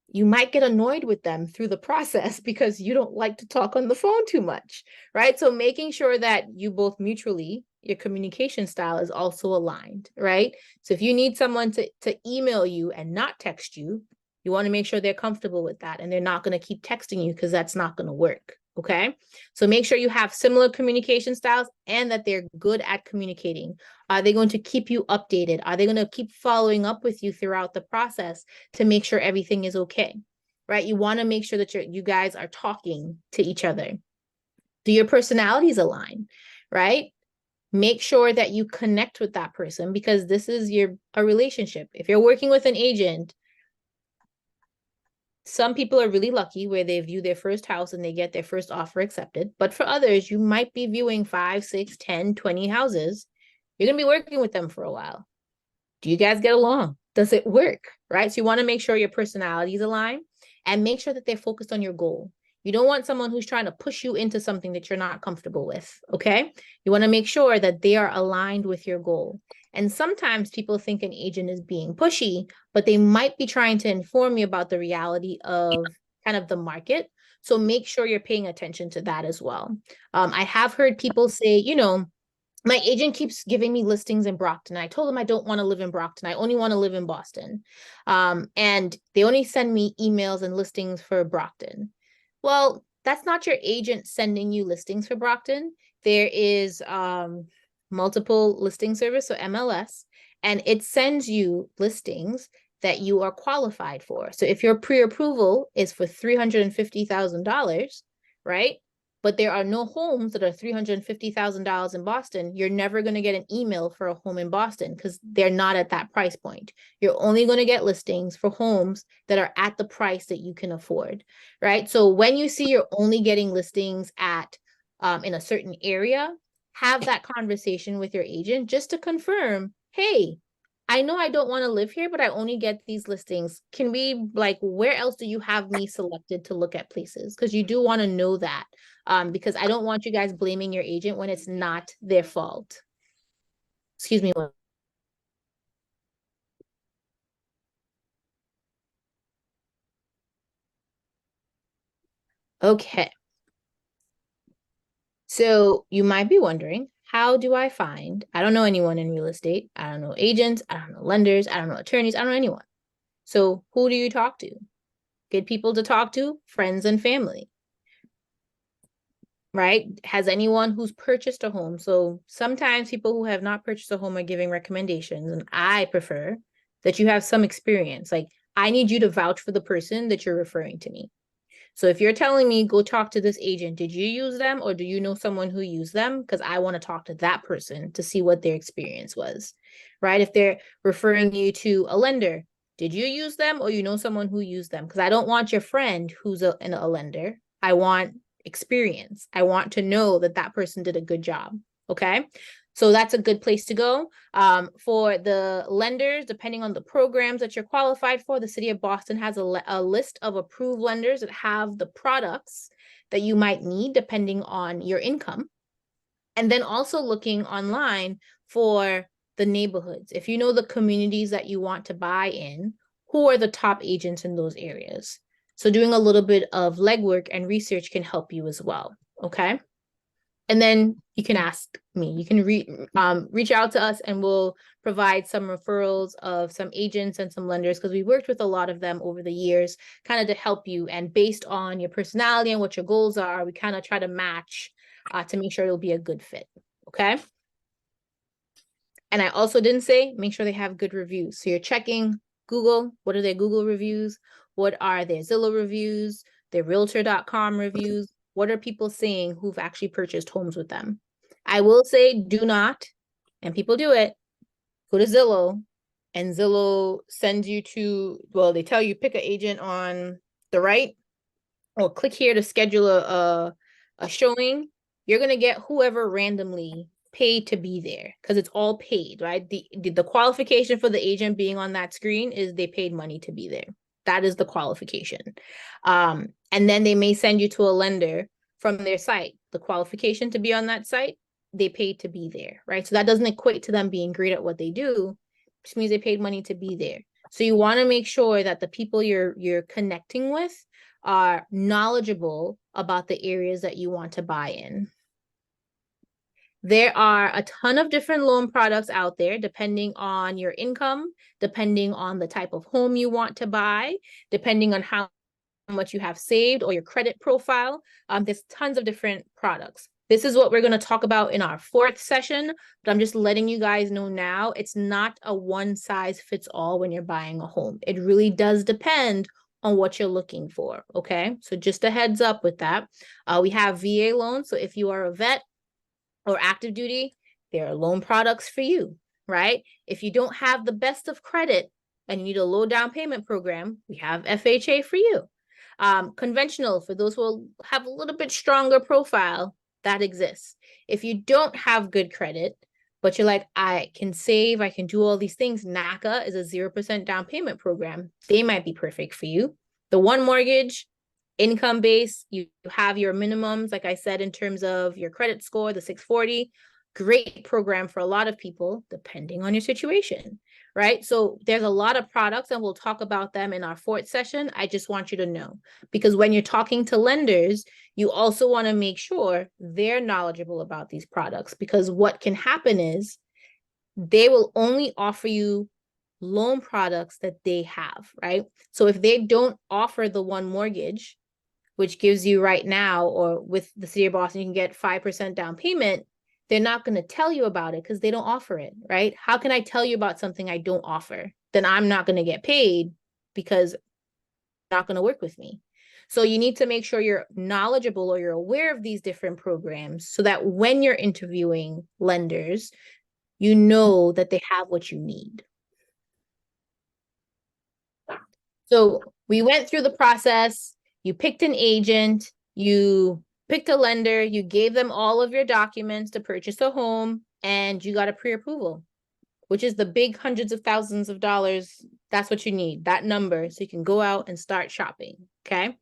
you might get annoyed with them through the process because you don't like to talk on the phone too much, right? So making sure that you both mutually, your communication style is also aligned, right? So if you need someone to email you and not text you, you want to make sure they're comfortable with that and they're not going to keep texting you, because that's not going to work. Okay. So make sure you have similar communication styles and that they're good at communicating. Are they going to keep you updated? Are they going to keep following up with you throughout the process to make sure everything is okay? Right. You want to make sure that you guys are talking to each other. Do your personalities align? Right. Make sure that you connect with that person, because this is a relationship. If you're working with an agent, some people are really lucky where they view their first house and they get their first offer accepted. But for others, you might be viewing 5, 6, 10, 20 houses. You're going to be working with them for a while. Do you guys get along? Does it work? Right? So you want to make sure your personalities align and make sure that they're focused on your goal. You don't want someone who's trying to push you into something that you're not comfortable with. Okay. You want to make sure that they are aligned with your goal. And sometimes people think an agent is being pushy, but they might be trying to inform you about the reality of kind of the market. So make sure you're paying attention to that as well. I have heard people say, my agent keeps giving me listings in Brockton. I told them I don't want to live in Brockton. I only want to live in Boston. And they only send me emails and listings for Brockton. Well, that's not your agent sending you listings for Brockton. There is multiple listing service, so MLS, and it sends you listings that you are qualified for. So if your pre-approval is for $350,000, right? But there are no homes that are $350,000 in Boston, you're never going to get an email for a home in Boston because they're not at that price point. You're only going to get listings for homes that are at the price that you can afford, right? So when you see you're only getting listings at in a certain area, have that conversation with your agent just to confirm, hey, I know I don't want to live here, but I only get these listings. Can we, where else do you have me selected to look at places? Because you do want to know that. Because I don't want you guys blaming your agent when it's not their fault. Excuse me. Okay. So you might be wondering, how do I find? I don't know anyone in real estate. I don't know agents. I don't know lenders. I don't know attorneys. I don't know anyone. So who do you talk to? Good people to talk to, friends and family, right? Has anyone who's purchased a home? So sometimes people who have not purchased a home are giving recommendations, and I prefer that you have some experience. Like, I need you to vouch for the person that you're referring to me. So if you're telling me, go talk to this agent, did you use them or do you know someone who used them? Because I want to talk to that person to see what their experience was, right? If they're referring you to a lender, did you use them or you know someone who used them? Because I don't want your friend who's a lender. I want experience. I want to know that that person did a good job. Okay. So that's a good place to go. For the lenders, depending on the programs that you're qualified for, the city of Boston has a list of approved lenders that have the products that you might need depending on your income. And then also looking online for the neighborhoods. If you know the communities that you want to buy in, who are the top agents in those areas? So doing a little bit of legwork and research can help you as well. Okay. And then you can ask me. You can reach out to us and we'll provide some referrals of some agents and some lenders because we worked with a lot of them over the years, kind of to help you. And based on your personality and what your goals are, we kind of try to match to make sure it'll be a good fit. Okay. And I also didn't say, make sure they have good reviews. So you're checking Google. What are their Google reviews? What are their Zillow reviews? Their realtor.com reviews? What are people saying who've actually purchased homes with them? I will say, do not, and people do it, go to Zillow, and Zillow sends you to, well, they tell you pick an agent on the right, or click here to schedule a showing. You're gonna get whoever randomly paid to be there because it's all paid, right? The qualification for the agent being on that screen is they paid money to be there. That is the qualification. And then they may send you to a lender from their site. The qualification to be on that site, they paid to be there, right? So that doesn't equate to them being great at what they do, which means they paid money to be there. So you want to make sure that the people you're connecting with are knowledgeable about the areas that you want to buy in. There are a ton of different loan products out there, depending on your income, depending on the type of home you want to buy, depending on how much you have saved or your credit profile. There's tons of different products. This is what we're going to talk about in our fourth session, but I'm just letting you guys know now, it's not a one size fits all when you're buying a home. It really does depend on what you're looking for, okay? So just a heads up with that. We have VA loans, so if you are a vet or active duty, there are loan products for you, right? If you don't have the best of credit and you need a low down payment program, we have FHA for you. Conventional, for those who have a little bit stronger profile, that exists. If you don't have good credit, but you're like, I can save, I can do all these things, NACA is a 0% down payment program. They might be perfect for you. The one mortgage, income base, you have your minimums, like I said, in terms of your credit score, the 640, great program for a lot of people, depending on your situation, right? So there's a lot of products and we'll talk about them in our fourth session. I just want you to know, because when you're talking to lenders, you also want to make sure they're knowledgeable about these products, because what can happen is they will only offer you loan products that they have, right? So if they don't offer the one mortgage, which gives you right now, or with the city of Boston, you can get 5% down payment, they're not going to tell you about it because they don't offer it, right? How can I tell you about something I don't offer? Then I'm not going to get paid because you're not going to work with me. So you need to make sure you're knowledgeable or you're aware of these different programs so that when you're interviewing lenders, you know that they have what you need. So we went through the process. You picked an agent, you picked a lender, you gave them all of your documents to purchase a home, and you got a pre-approval, which is the big hundreds of thousands of dollars. That's what you need, that number, so you can go out and start shopping, okay?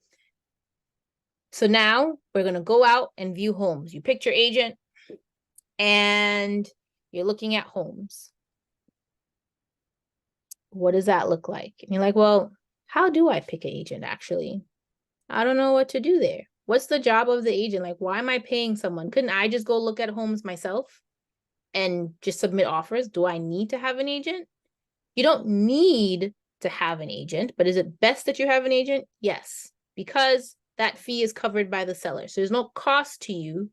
So now we're going to go out and view homes. You picked your agent and you're looking at homes. What does that look like? And you're like, well, how do I pick an agent actually? I don't know what to do there. What's the job of the agent? Like, why am I paying someone? Couldn't I just go look at homes myself and just submit offers? Do I need to have an agent? You don't need to have an agent, but is it best that you have an agent? Yes, because that fee is covered by the seller. So there's no cost to you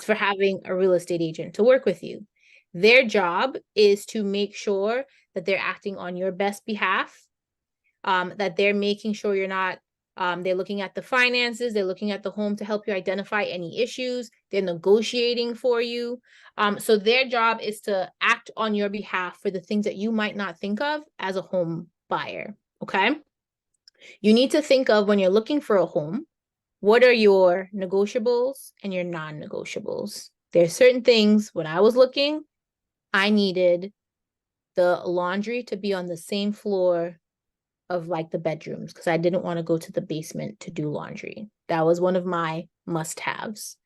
for having a real estate agent to work with you. Their job is to make sure that they're acting on your best behalf, that they're making sure you're not, they're looking at the finances, they're looking at the home to help you identify any issues, they're negotiating for you. So their job is to act on your behalf for the things that you might not think of as a home buyer, okay? You need to think of when you're looking for a home, what are your negotiables and your non-negotiables? There's certain things, when I was looking, I needed the laundry to be on the same floor of like the bedrooms because I didn't want to go to the basement to do laundry. That was one of my must-haves.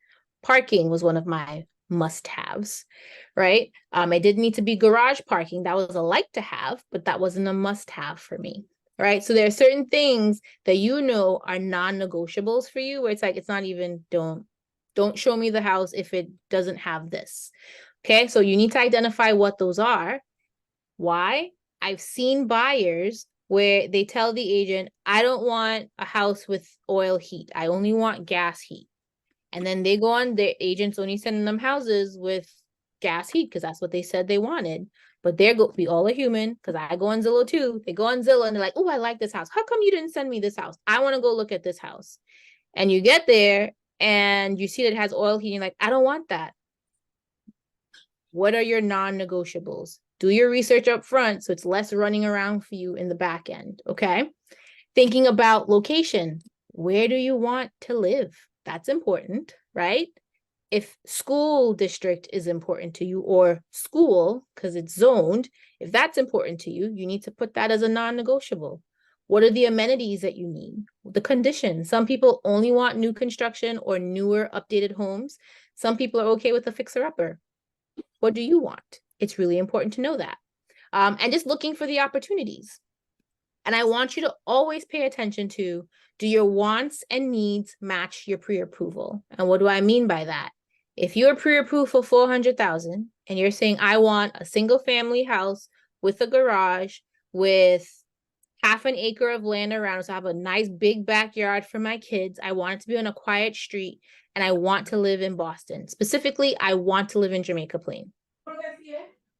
Parking was one of my must-haves, right? It didn't need to be garage parking. That was a like to have, but that wasn't a must-have for me, right? So there are certain things that you know are non-negotiables for you where it's like, it's not even, don't show me the house if it doesn't have this. Okay, so you need to identify what those are. Why? I've seen buyers where they tell the agent, I don't want a house with oil heat. I only want gas heat. And then they go on, the agent's only sending them houses with gas heat because that's what they said they wanted. But we all are human because I go on Zillow too. They go on Zillow and they're like, oh, I like this house. How come you didn't send me this house? I want to go look at this house. And you get there and you see that it has oil heat. And you're like, I don't want that. What are your non-negotiables? Do your research up front so it's less running around for you in the back end, okay? Thinking about location. Where do you want to live? That's important, right? If school district is important to you or school, because it's zoned, if that's important to you, you need to put that as a non-negotiable. What are the amenities that you need? The conditions. Some people only want new construction or newer updated homes. Some people are okay with a fixer-upper. What do you want? It's really important to know that. And just looking for the opportunities. And I want you to always pay attention to, do your wants and needs match your pre-approval? And what do I mean by that? If you're pre-approved for $400,000 and you're saying, I want a single family house with a garage, with half an acre of land around, so I have a nice big backyard for my kids. I want it to be on a quiet street, and I want to live in Boston. Specifically, I want to live in Jamaica Plain.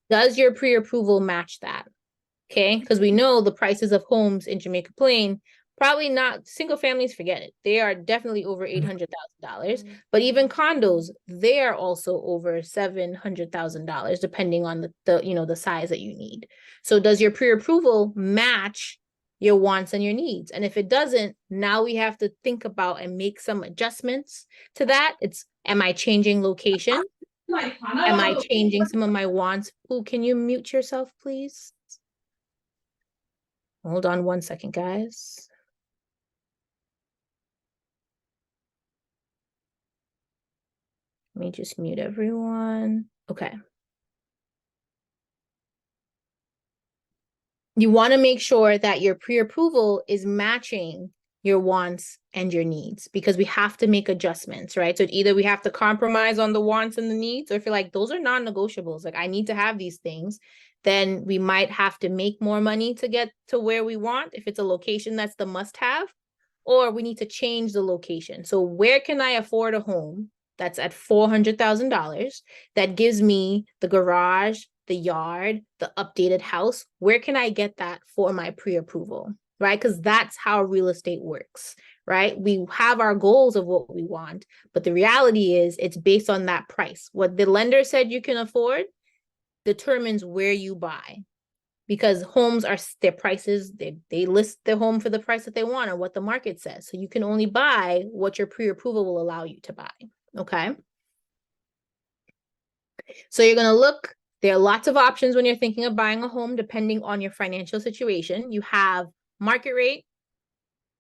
Does your pre-approval match that? Okay, because we know the prices of homes in Jamaica Plain, probably not, single families, forget it. They are definitely over $800,000. But even condos, they are also over $700,000, depending on the size that you need. So does your pre-approval match your wants and your needs? And if it doesn't, now we have to think about and make some adjustments to that. Am I changing location? Am I changing some of my wants? Ooh, can you mute yourself, please? Hold on one second, guys. Let me just mute everyone. Okay. You want to make sure that your pre-approval is matching your wants and your needs, because we have to make adjustments, right? So either we have to compromise on the wants and the needs, or if you're like, those are non-negotiables, like I need to have these things, then we might have to make more money to get to where we want if it's a location that's the must-have, or we need to change the location. So where can I afford a home that's at $400,000 that gives me the garage, the yard, the updated house? Where can I get that for my pre-approval, right? Because that's how real estate works, right? We have our goals of what we want, but the reality is it's based on that price. What the lender said you can afford determines where you buy, because homes are their prices. They list their home for the price that they want or what the market says. So you can only buy what your pre-approval will allow you to buy, okay? So you're going to look. There are lots of options when you're thinking of buying a home, depending on your financial situation. You have market rate,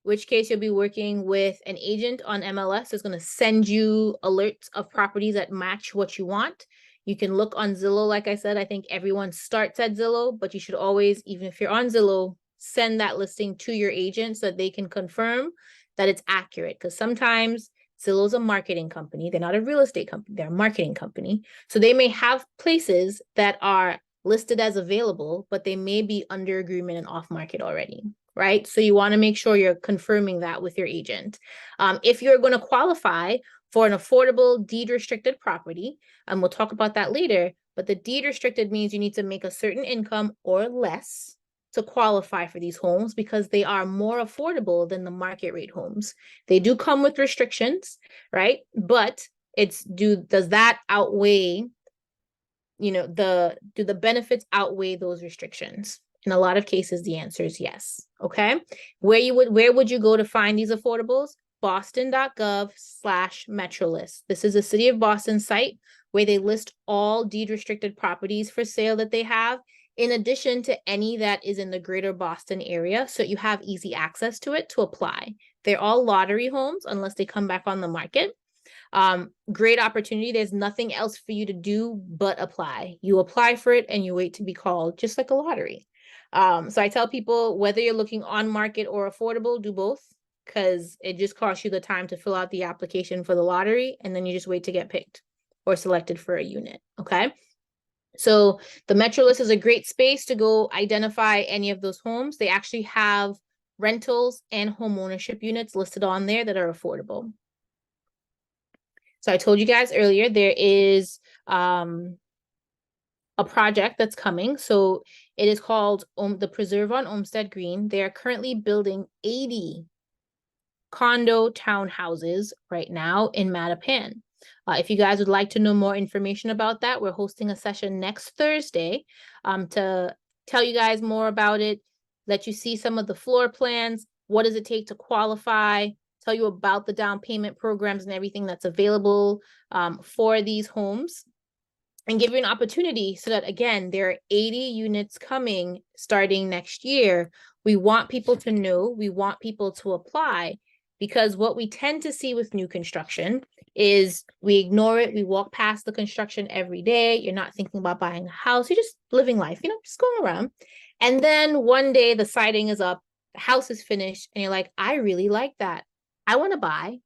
which case you'll be working with an agent on MLS that's going to send you alerts of properties that match what you want. You can look on Zillow. Like I said, I think everyone starts at Zillow, but you should always, even if you're on Zillow, send that listing to your agent so that they can confirm that it's accurate. Because sometimes Zillow's a marketing company. They're not a real estate company. They're a marketing company. So they may have places that are listed as available, but they may be under agreement and off market already, right? So you want to make sure you're confirming that with your agent. If you're going to qualify for an affordable deed restricted property, and we'll talk about that later, but the deed restricted means you need to make a certain income or less to qualify for these homes because they are more affordable than the market rate homes. They do come with restrictions, right? But does that outweigh, do the benefits outweigh those restrictions? In a lot of cases, the answer is yes. Okay. Where would you go to find these affordables? Boston.gov/MetroList. This is a City of Boston site where they list all deed restricted properties for sale that they have, in addition to any that is in the greater Boston area. So you have easy access to it to apply. They're all lottery homes unless they come back on the market. Great opportunity. There's nothing else for you to do but apply. You apply for it and you wait to be called, just like a lottery. So I tell people, whether you're looking on market or affordable, do both, because it just costs you the time to fill out the application for the lottery, and then you just wait to get picked or selected for a unit. Okay. So the MetroList is a great space to go identify any of those homes. They actually have rentals and homeownership units listed on there that are affordable. So I told you guys earlier, there is a project that's coming. So it is called the Preserve on Olmsted Green. They are currently building 80 condo townhouses right now in Mattapan. If you guys would like to know more information about that, we're hosting a session next Thursday to tell you guys more about it, let you see some of the floor plans, what does it take to qualify, tell you about the down payment programs and everything that's available for these homes, and give you an opportunity so that, again, there are 80 units coming starting next year. We want people to know, we want people to apply, because what we tend to see with new construction is we ignore it. We walk past the construction every day. You're not thinking about buying a house. You're just living life, just going around. And then one day the siding is up, the house is finished, and you're like, I really like that. I want to buy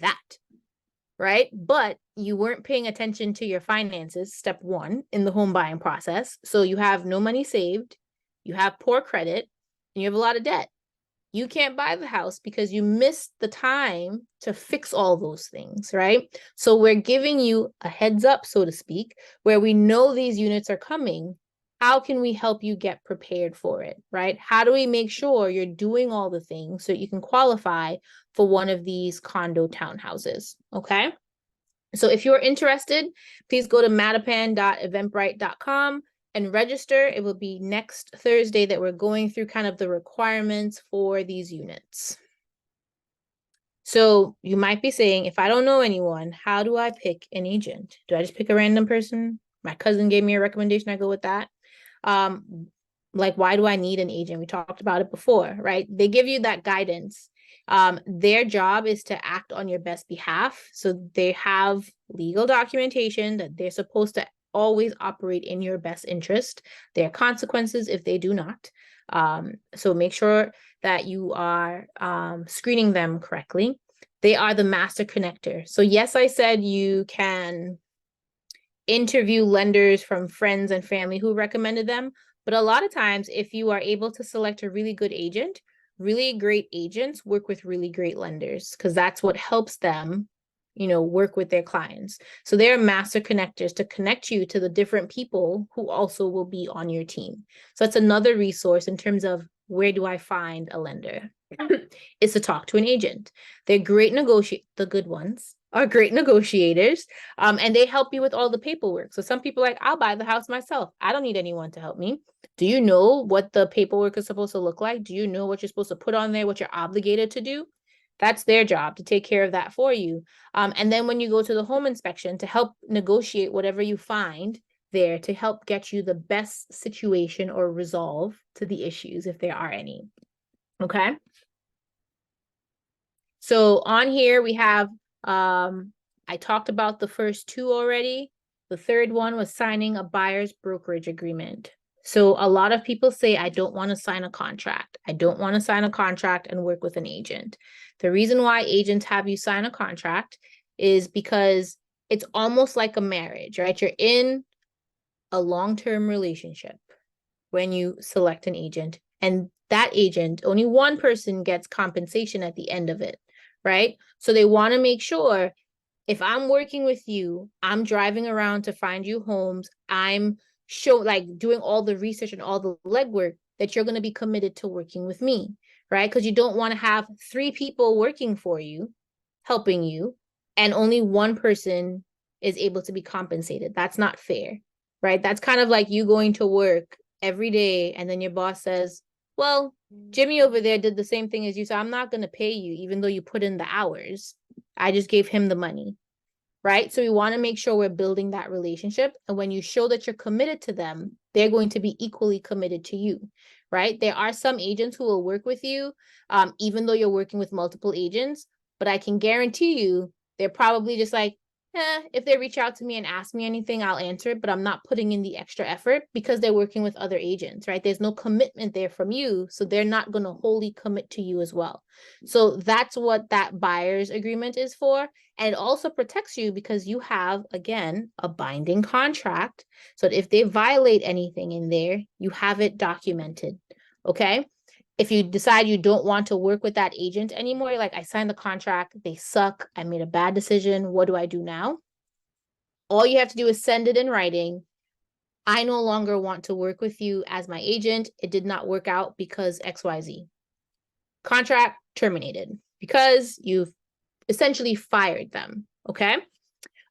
that, right? But you weren't paying attention to your finances, step one, in the home buying process. So you have no money saved, you have poor credit, and you have a lot of debt. You can't buy the house because you missed the time to fix all those things, right? So we're giving you a heads up, so to speak, where we know these units are coming. How can we help you get prepared for it, right? How do we make sure you're doing all the things so you can qualify for one of these condo townhouses, okay? So if you're interested, please go to mattapan.eventbrite.com and register. It will be next Thursday that we're going through kind of the requirements for these units. So you might be saying, if I don't know anyone, how do I pick an agent? Do I just pick a random person? My cousin gave me a recommendation, I go with that. Why do I need an agent? We talked about it before, right? They give you that guidance. Their job is to act on your best behalf. So they have legal documentation that they're supposed to always operate in your best interest. There are consequences if they do not. So make sure that you are screening them correctly. They are the master connector. So yes, I said you can interview lenders from friends and family who recommended them. But a lot of times, if you are able to select a really good agent, really great agents work with really great lenders, because that's what helps them, work with their clients. So they're master connectors to connect you to the different people who also will be on your team. So that's another resource in terms of where do I find a lender? Is to talk to an agent. They're great the good ones are great negotiators, and they help you with all the paperwork. So some people are like, I'll buy the house myself. I don't need anyone to help me. Do you know what the paperwork is supposed to look like? Do you know what you're supposed to put on there, what you're obligated to do? That's their job, to take care of that for you. And then when you go to the home inspection, to help negotiate whatever you find there, to help get you the best situation or resolve to the issues if there are any. Okay. So on here we have, I talked about the first two already. The third one was signing a buyer's brokerage agreement. So a lot of people say, I don't want to sign a contract. I don't want to sign a contract and work with an agent. The reason why agents have you sign a contract is because it's almost like a marriage, right? You're in a long-term relationship when you select an agent, and that agent, only one person gets compensation at the end of it, right? So they want to make sure, if I'm working with you, I'm driving around to find you homes, I'm doing all the research and all the legwork, that you're going to be committed to working with me, right? Because you don't want to have three people working for you, helping you, and only one person is able to be compensated. That's not fair, right? That's kind of like you going to work every day and then your boss says, well, Jimmy over there did the same thing as you, so I'm not going to pay you even though you put in the hours. I just gave him the money, right? So we want to make sure we're building that relationship. And when you show that you're committed to them, they're going to be equally committed to you, right? There are some agents who will work with you, even though you're working with multiple agents, but I can guarantee you, they're probably just like, if they reach out to me and ask me anything, I'll answer it, but I'm not putting in the extra effort because they're working with other agents, right? There's no commitment there from you, so they're not going to wholly commit to you as well. So that's what that buyer's agreement is for. And it also protects you because you have, again, a binding contract. So that if they violate anything in there, you have it documented, okay? If you decide you don't want to work with that agent anymore, you're like, I signed the contract, they suck, I made a bad decision, what do I do now? All you have to do is send it in writing. I no longer want to work with you as my agent. It did not work out because XYZ. Contract terminated because you've essentially fired them, okay?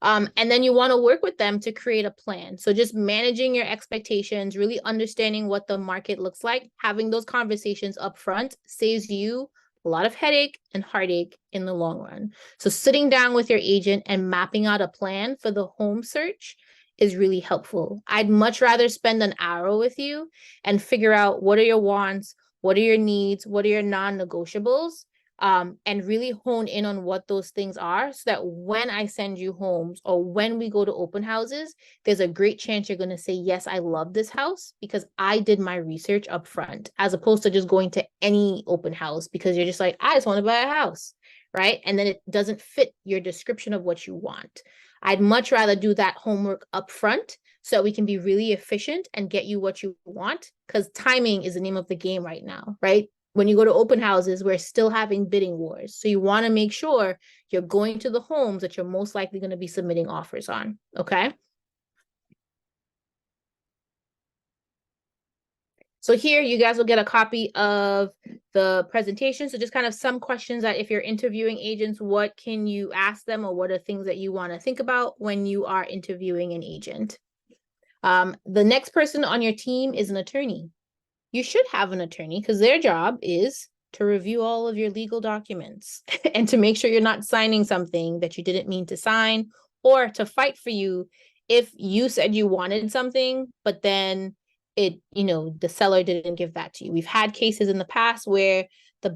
And then you want to work with them to create a plan. So just managing your expectations, really understanding what the market looks like, having those conversations up front saves you a lot of headache and heartache in the long run. So sitting down with your agent and mapping out a plan for the home search is really helpful. I'd much rather spend an hour with you and figure out what are your wants, what are your needs, what are your non-negotiables, and really hone in on what those things are so that when I send you homes or when we go to open houses, there's a great chance you're going to say, yes, I love this house because I did my research up front, as opposed to just going to any open house because you're just like, I just want to buy a house, right? And then it doesn't fit your description of what you want. I'd much rather do that homework up front so that we can be really efficient and get you what you want, because timing is the name of the game right now, right? When you go to open houses, we're still having bidding wars. So you want to make sure you're going to the homes that you're most likely going to be submitting offers on, okay? So here you guys will get a copy of the presentation. So just kind of some questions that if you're interviewing agents, what can you ask them, or what are things that you want to think about when you are interviewing an agent? The next person on your team is an attorney. You should have an attorney because their job is to review all of your legal documents and to make sure you're not signing something that you didn't mean to sign, or to fight for you if you said you wanted something, but then the seller didn't give that to you. We've had cases in the past where the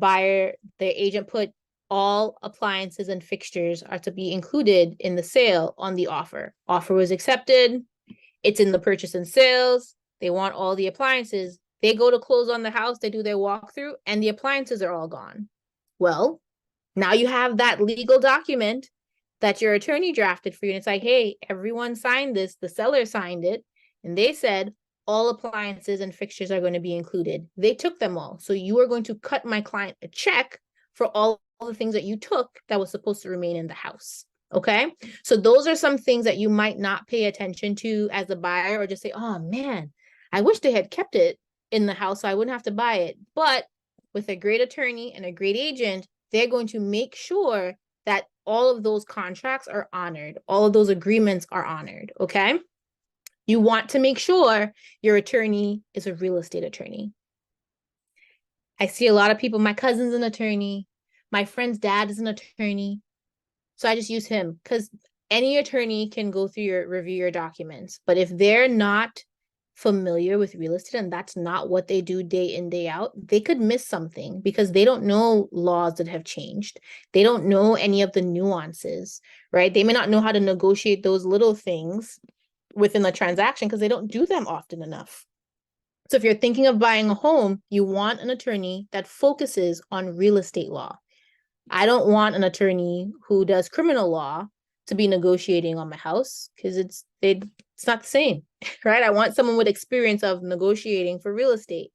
agent put all appliances and fixtures are to be included in the sale on the offer. Offer was accepted. It's in the purchase and sales. They want all the appliances. They go to close on the house, they do their walkthrough, and the appliances are all gone. Well, now you have that legal document that your attorney drafted for you. And it's like, hey, everyone signed this, the seller signed it, and they said all appliances and fixtures are going to be included. They took them all. So you are going to cut my client a check for all the things that you took that was supposed to remain in the house. Okay. So those are some things that you might not pay attention to as a buyer, or just say, oh man, I wish they had kept it in the house so I wouldn't have to buy it. But with a great attorney and a great agent, they're going to make sure that all of those contracts are honored. All of those agreements are honored. Okay. You want to make sure your attorney is a real estate attorney. I see a lot of people, my cousin's an attorney, my friend's dad is an attorney. So I just use him because any attorney can go through review your documents. But if they're not familiar with real estate and that's not what they do day in, day out, they could miss something because they don't know laws that have changed. They don't know any of the nuances, right? They may not know how to negotiate those little things within the transaction because they don't do them often enough. So if you're thinking of buying a home, you want an attorney that focuses on real estate law. I don't want an attorney who does criminal law to be negotiating on my house because it's not the same, right? I want someone with experience of negotiating for real estate.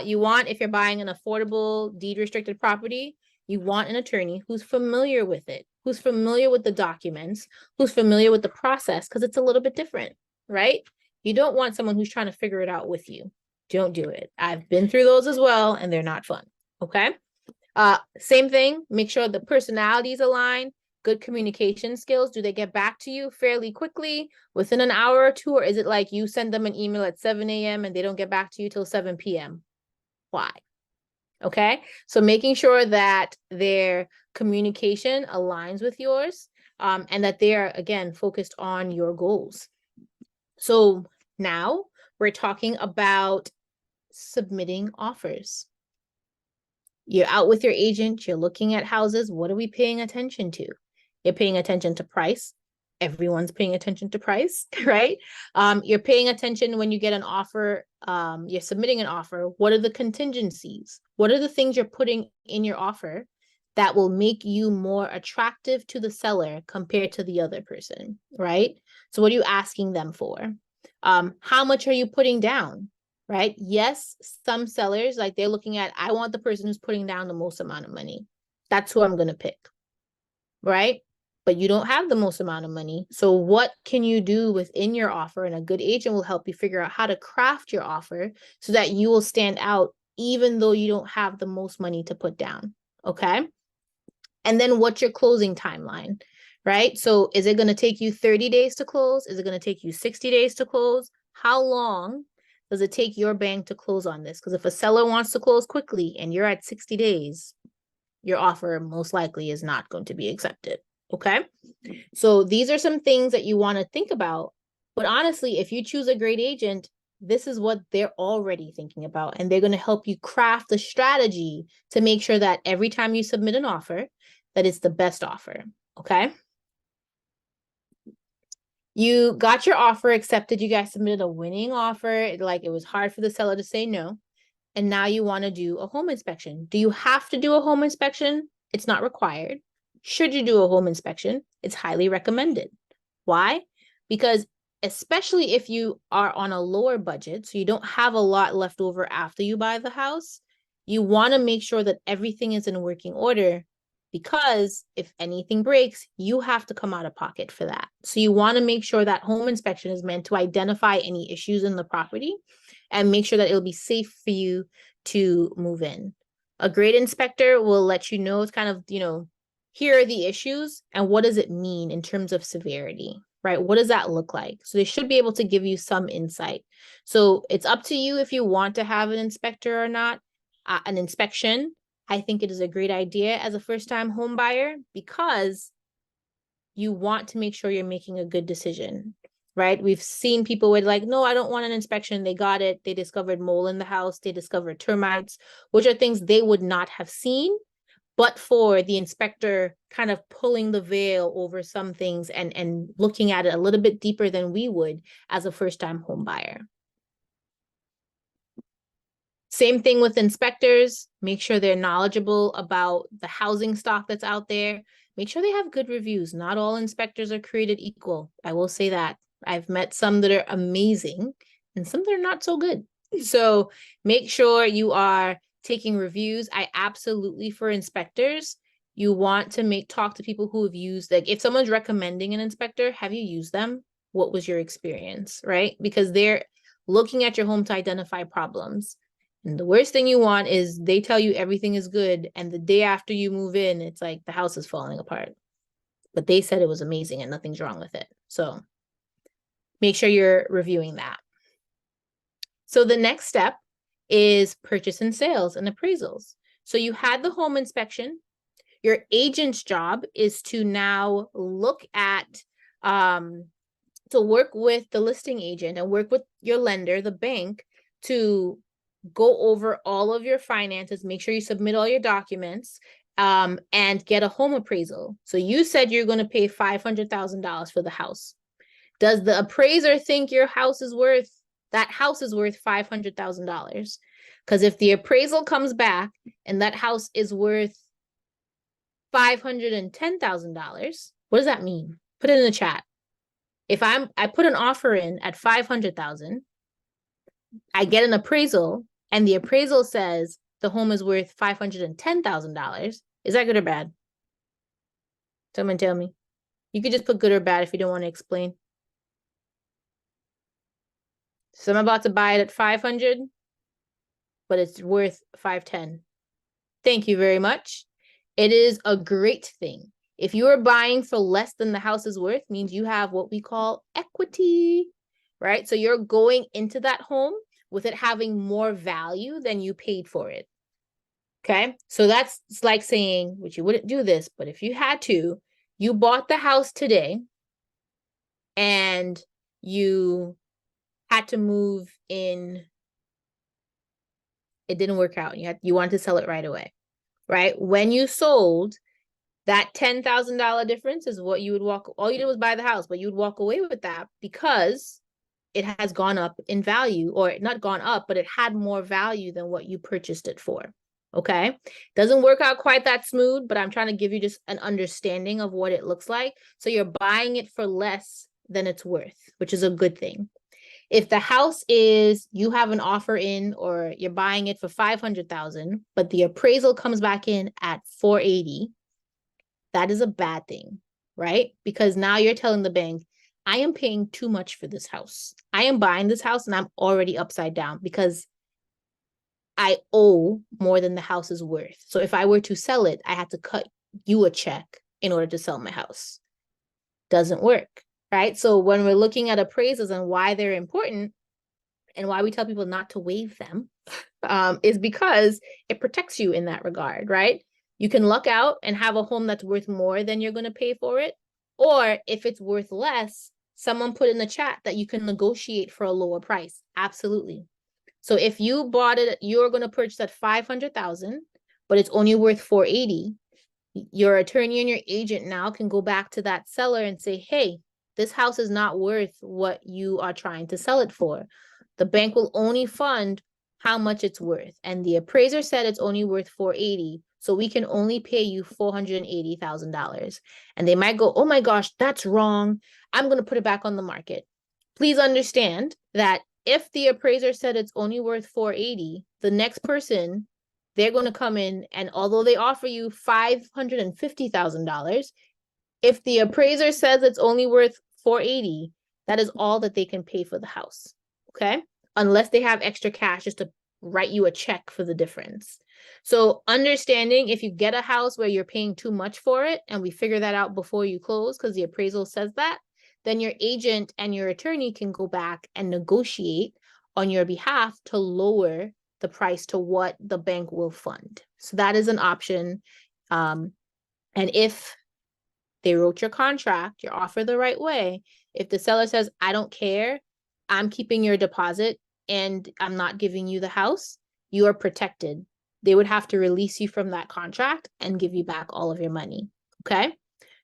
You want, if you're buying an affordable deed restricted property, you want an attorney who's familiar with it, who's familiar with the documents, who's familiar with the process, because it's a little bit different, right? You don't want someone who's trying to figure it out with you. Don't do it. I've been through those as well, and they're not fun. Okay. Same thing, make sure the personalities align, good communication skills. Do they get back to you fairly quickly within an hour or two? Or is it like you send them an email at 7 a.m. and they don't get back to you till 7 p.m.? Why? Okay. So making sure that their communication aligns with yours, and that they are, again, focused on your goals. So now we're talking about submitting offers. You're out with your agent, you're looking at houses. What are we paying attention to? You're paying attention to price. Everyone's paying attention to price, right? You're paying attention when you get an offer, you're submitting an offer. What are the contingencies? What are the things you're putting in your offer that will make you more attractive to the seller compared to the other person, right? So what are you asking them for? How much are you putting down? Right? Yes, some sellers, like they're looking at, I want the person who's putting down the most amount of money. That's who I'm going to pick. Right? But you don't have the most amount of money. So what can you do within your offer? And a good agent will help you figure out how to craft your offer so that you will stand out even though you don't have the most money to put down. Okay? And then what's your closing timeline? Right? So is it going to take you 30 days to close? Is it going to take you 60 days to close? How long does it take your bank to close on this? Because if a seller wants to close quickly and you're at 60 days, your offer most likely is not going to be accepted. Okay. So these are some things that you want to think about. But honestly, if you choose a great agent, this is what they're already thinking about. And they're going to help you craft a strategy to make sure that every time you submit an offer, that it's the best offer. Okay. You got your offer accepted. You guys submitted a winning offer. Like it was hard for the seller to say no. And now you want to do a home inspection. Do you have to do a home inspection? It's not required. Should you do a home inspection? It's highly recommended. Why? Because especially if you are on a lower budget, so you don't have a lot left over after you buy the house, you want to make sure that everything is in working order, because if anything breaks, you have to come out of pocket for that. So you want to make sure that home inspection is meant to identify any issues in the property and make sure that it'll be safe for you to move in. A great inspector will let you know, it's kind of, here are the issues and what does it mean in terms of severity, right? What does that look like? So they should be able to give you some insight. So it's up to you if you want to have an inspector or not, an inspection. I think it is a great idea as a first-time home buyer because you want to make sure you're making a good decision, right? We've seen people with like, no, I don't want an inspection. They got it. They discovered mold in the house. They discovered termites, which are things they would not have seen, but for the inspector kind of pulling the veil over some things and looking at it a little bit deeper than we would as a first-time home buyer. Same thing with inspectors. Make sure they're knowledgeable about the housing stock that's out there. Make sure they have good reviews. Not all inspectors are created equal. I will say that. I've met some that are amazing and some that are not so good. So make sure you are taking reviews. I absolutely, for inspectors, you want to talk to people who have used, like if someone's recommending an inspector, have you used them? What was your experience, right? Because they're looking at your home to identify problems. And the worst thing you want is they tell you everything is good, and the day after you move in, it's like the house is falling apart. But they said it was amazing and nothing's wrong with it. So make sure you're reviewing that. So the next step is purchase and sales and appraisals. So you had the home inspection. Your agent's job is to now look at, to work with the listing agent and work with your lender, the bank, to go over all of your finances, make sure you submit all your documents, and get a home appraisal. So you said you're going to pay $500,000 for the house. Does the appraiser think your house is worth that house is worth $500,000. Because if the appraisal comes back and that house is worth $510,000, what does that mean? Put it in the chat. If I put an offer in at 500,000, I get an appraisal, and the appraisal says the home is worth $510,000. Is that good or bad? Someone tell me. You could just put good or bad if you don't want to explain. So I'm about to buy it at 500, but it's worth 510. Thank you very much. It is a great thing. If you are buying for less than the house is worth, means you have what we call equity, right? So you're going into that home with it having more value than you paid for it. Okay, so that's like saying, which you wouldn't do this, but if you had to, you bought the house today and you had to move in, it didn't work out. You wanted to sell it right away, right? When you sold, that $10,000 difference is what you would all you did was buy the house, but you would walk away with that because it has gone up in value, or not gone up, but it had more value than what you purchased it for. Okay. Doesn't work out quite that smooth, but I'm trying to give you just an understanding of what it looks like. So you're buying it for less than it's worth, which is a good thing. If the house is, you have an offer in, or you're buying it for 500,000, but the appraisal comes back in at 480, that is a bad thing, right? Because now you're telling the bank, I am paying too much for this house. I am buying this house and I'm already upside down because I owe more than the house is worth. So if I were to sell it, I had to cut you a check in order to sell my house. Doesn't work, right? So when we're looking at appraisals and why they're important and why we tell people not to waive them, is because it protects you in that regard, right? You can luck out and have a home that's worth more than you're going to pay for it. Or if it's worth less, someone put in the chat that you can negotiate for a lower price. Absolutely. So if you bought it, you're going to purchase at 500,000, but it's only worth 480. Your attorney and your agent now can go back to that seller and say, hey, this house is not worth what you are trying to sell it for. The bank will only fund how much it's worth. And the appraiser said it's only worth 480. So we can only pay you $480,000. And they might go, oh my gosh, that's wrong. I'm going to put it back on the market. Please understand that if the appraiser said it's only worth 480, the next person, they're going to come in, and although they offer you $550,000, if the appraiser says it's only worth 480, that is all that they can pay for the house. Okay? Unless they have extra cash just to write you a check for the difference. So understanding, if you get a house where you're paying too much for it, and we figure that out before you close because the appraisal says that, then your agent and your attorney can go back and negotiate on your behalf to lower the price to what the bank will fund. So that is an option. And if they wrote your contract, your offer the right way, if the seller says, I don't care, I'm keeping your deposit and I'm not giving you the house, you are protected. They would have to release you from that contract and give you back all of your money. Okay?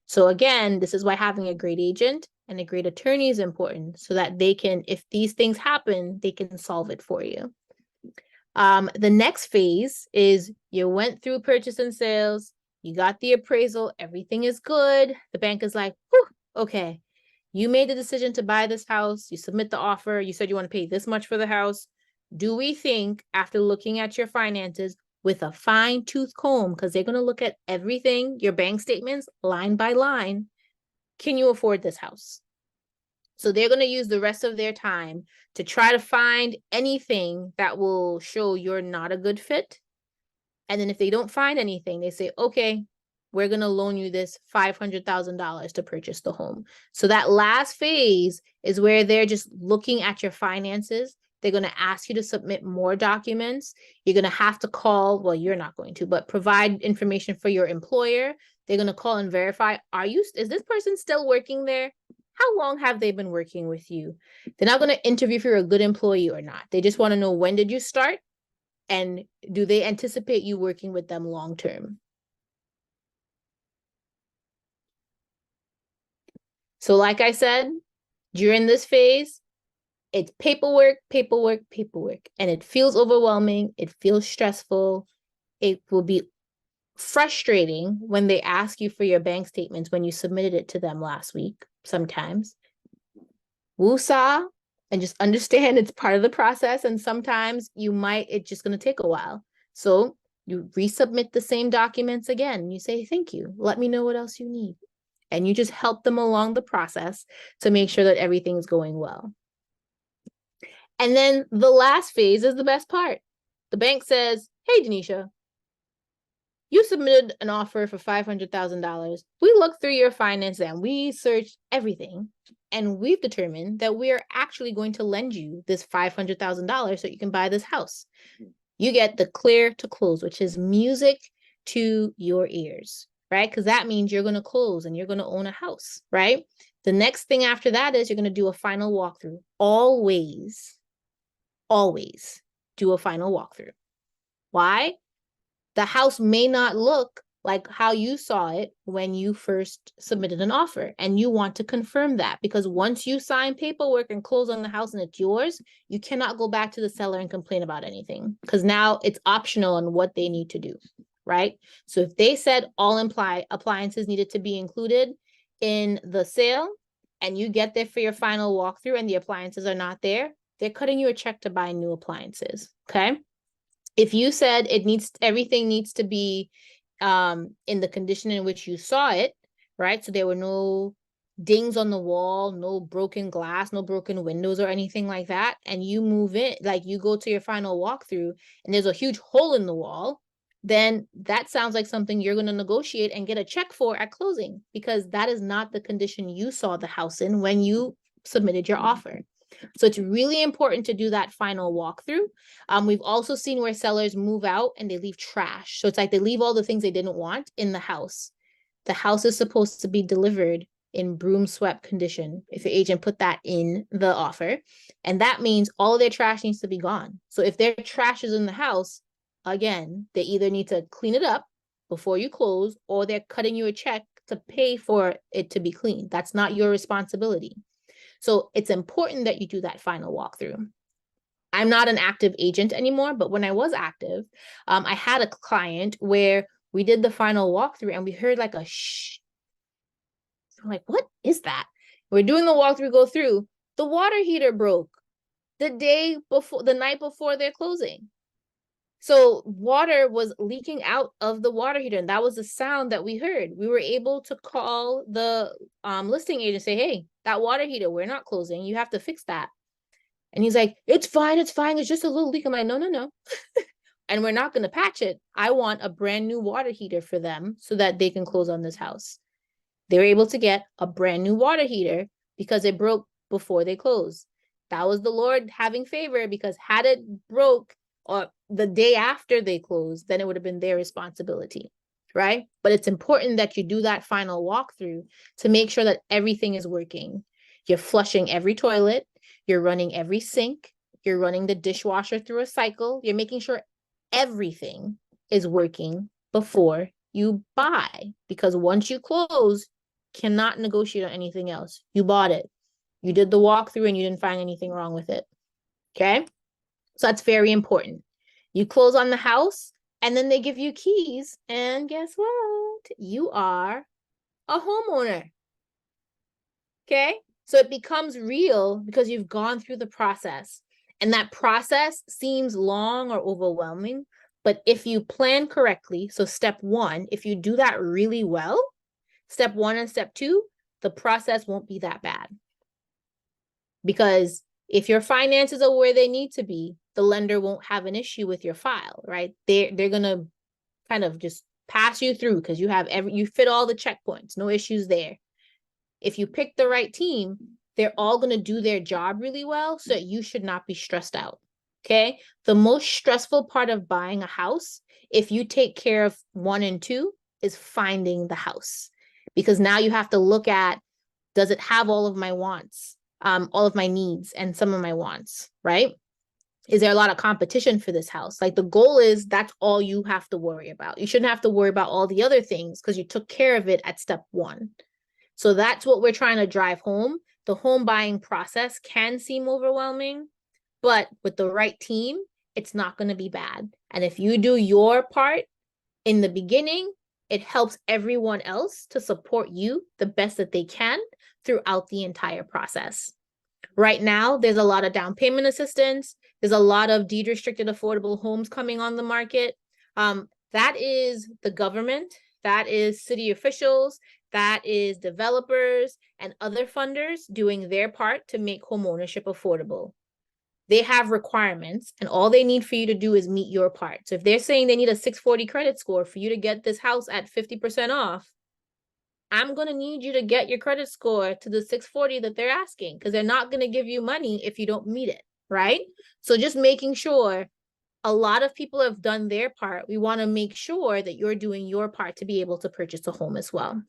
So again, this is why having a great agent and a great attorney is important, so that they can, if these things happen, they can solve it for you. The next phase is you went through purchase and sales, you got the appraisal, everything is good. The bank is like, whew, okay, you made the decision to buy this house, you submit the offer, you said you want to pay this much for the house. Do we think, after looking at your finances with a fine-tooth comb, because they're going to look at everything, your bank statements, line by line, can you afford this house? So they're going to use the rest of their time to try to find anything that will show you're not a good fit. And then if they don't find anything, they say, okay, we're going to loan you this $500,000 to purchase the home. So that last phase is where they're just looking at your finances. They're going to ask you to submit more documents. You're going to have to call, well, you're not going to, but provide information for your employer. They're going to call and verify, is this person still working there? How long have they been working with you? They're not going to interview if you're a good employee or not. They just want to know, when did you start? And do they anticipate you working with them long term? So like I said, during this phase, It's paperwork, paperwork, paperwork, and it feels overwhelming. It feels stressful. It will be frustrating when they ask you for your bank statements when you submitted it to them last week, sometimes. Woosah, and just understand it's part of the process. And sometimes it's just going to take a while. So you resubmit the same documents again. You say, thank you. Let me know what else you need. And you just help them along the process to make sure that everything's going well. And then the last phase is the best part. The bank says, hey, Denisha, you submitted an offer for $500,000. We looked through your finances and we searched everything. And we've determined that we are actually going to lend you this $500,000 so you can buy this house. You get the clear to close, which is music to your ears, right? Because that means you're going to close and you're going to own a house, right? The next thing after that is you're going to do a final walkthrough. Always do a final walkthrough. Why? The house may not look like how you saw it when you first submitted an offer, and you want to confirm that, because once you sign paperwork and close on the house and it's yours, you cannot go back to the seller and complain about anything, because now it's optional on what they need to do, right? So if they said all appliances needed to be included in the sale and you get there for your final walkthrough and the appliances are not there, they're cutting you a check to buy new appliances, okay? If you said everything needs to be in the condition in which you saw it, right? So there were no dings on the wall, no broken glass, no broken windows or anything like that. And you move in, like you go to your final walkthrough and there's a huge hole in the wall, then that sounds like something you're going to negotiate and get a check for at closing, because that is not the condition you saw the house in when you submitted your offer. So it's really important to do that final walkthrough. We've also seen where sellers move out and they leave trash. So it's like they leave all the things they didn't want in the house. The house is supposed to be delivered in broom swept condition if your agent put that in the offer. And that means all of their trash needs to be gone. So if their trash is in the house, again, they either need to clean it up before you close, or they're cutting you a check to pay for it to be cleaned. That's not your responsibility. So it's important that you do that final walkthrough. I'm not an active agent anymore, but when I was active, I had a client where we did the final walkthrough and we heard like a shh. I'm like, what is that? We're doing the walkthrough, go through. The water heater broke the night before their closing. So water was leaking out of the water heater, and that was the sound that we heard. We were able to call the listing agent and say, hey, that water heater, we're not closing. You have to fix that. And he's like, it's fine. It's just a little leak. I'm like, no. And we're not going to patch it. I want a brand new water heater for them so that they can close on this house. They were able to get a brand new water heater because it broke before they closed. That was the Lord having favor, because had it broke or the day after they closed, then it would have been their responsibility, right? But it's important that you do that final walkthrough to make sure that everything is working. You're flushing every toilet, you're running every sink, you're running the dishwasher through a cycle, you're making sure everything is working before you buy, because once you close, cannot negotiate on anything else. You bought it. You did the walkthrough and you didn't find anything wrong with it, okay? So that's very important. You close on the house and then they give you keys. And guess what? You are a homeowner. Okay? So it becomes real because you've gone through the process. And that process seems long or overwhelming. But if you plan correctly, so step one, if you do that really well, step one and step two, the process won't be that bad. Because if your finances are where they need to be, the lender won't have an issue with your file, right? They're going to kind of just pass you through because you fit all the checkpoints, no issues there. If you pick the right team, they're all going to do their job really well, so you should not be stressed out, okay? The most stressful part of buying a house, if you take care of 1 and 2, is finding the house. Because now you have to look at, does it have all of my wants? All of my needs and some of my wants, right? Is there a lot of competition for this house? Like the goal is that's all you have to worry about. You shouldn't have to worry about all the other things because you took care of it at step 1. So that's what we're trying to drive home, the home buying process can seem overwhelming, but with the right team, it's not going to be bad. And if you do your part in the beginning, it helps everyone else to support you the best that they can throughout the entire process. Right now, there's a lot of down payment assistance. There's a lot of deed restricted affordable homes coming on the market. That is the government, that is city officials, that is developers and other funders doing their part to make homeownership affordable. They have requirements, and all they need for you to do is meet your part. So if they're saying they need a 640 credit score for you to get this house at 50% off, I'm going to need you to get your credit score to the 640 that they're asking, because they're not going to give you money if you don't meet it, right? So just making sure a lot of people have done their part. We want to make sure that you're doing your part to be able to purchase a home as well.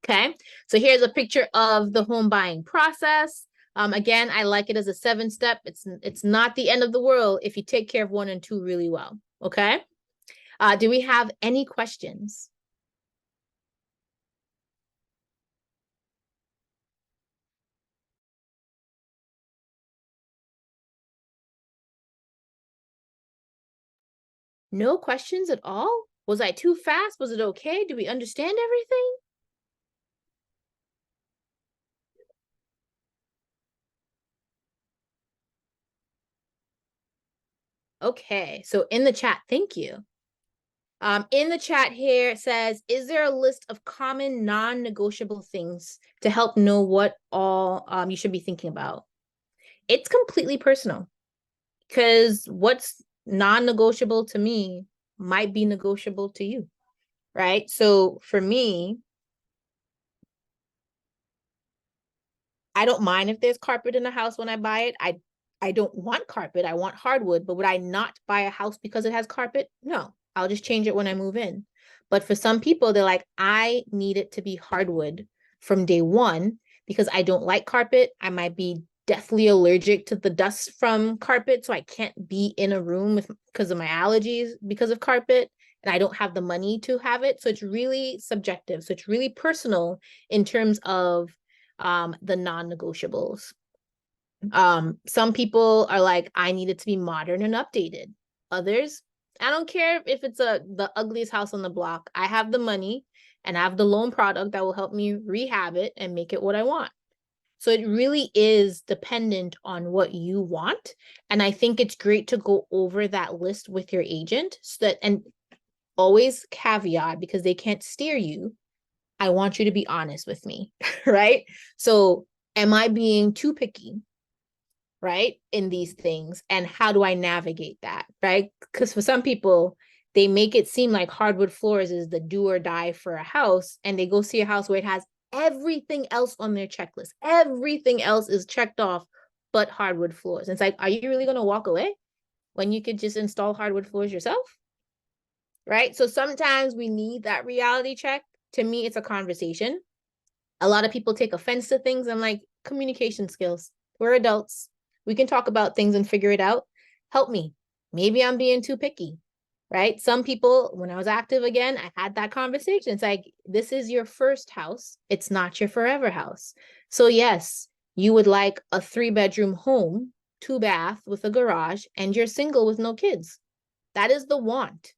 Okay, so here's a picture of the home buying process. Again, I like it as a 7-step. It's not the end of the world if you take care of 1 and 2 really well. Okay, do we have any questions? No questions at all? Was I too fast? Was it okay? Do we understand everything? Okay, so in the chat, thank you. In the chat here, it says, is there a list of common non-negotiable things to help know what all you should be thinking about? It's completely personal, because what's non-negotiable to me might be negotiable to you, right? So for me, I don't mind if there's carpet in the house when I buy it. I don't want carpet. I want hardwood. But would I not buy a house because it has carpet? No, I'll just change it when I move in. But for some people, they're like, I need it to be hardwood from day one because I don't like carpet. I might be deathly allergic to the dust from carpet, so I can't be in a room because of my allergies because of carpet, and I don't have the money to have it. So it's really subjective. So it's really personal in terms of the non-negotiables. Some people are like, I need it to be modern and updated. Others, I don't care if it's the ugliest house on the block. I have the money and I have the loan product that will help me rehab it and make it what I want. So it really is dependent on what you want. And I think it's great to go over that list with your agent so that, and always caveat, because they can't steer you, I want you to be honest with me, right? So am I being too picky, right, in these things? And how do I navigate that, right? Because for some people, they make it seem like hardwood floors is the do or die for a house, and they go see a house where it has everything else on their checklist. Everything else is checked off but hardwood floors. And it's like, are you really going to walk away when you could just install hardwood floors yourself? Right? So sometimes we need that reality check. To me, it's a conversation. A lot of people take offense to things. I'm like, communication skills. We're adults. We can talk about things and figure it out. Help me. Maybe I'm being too picky, right? Some people, when I was active again, I had that conversation. It's like, this is your first house. It's not your forever house. So yes, you would like a 3-bedroom home, 2-bath with a garage, and you're single with no kids. That is the want.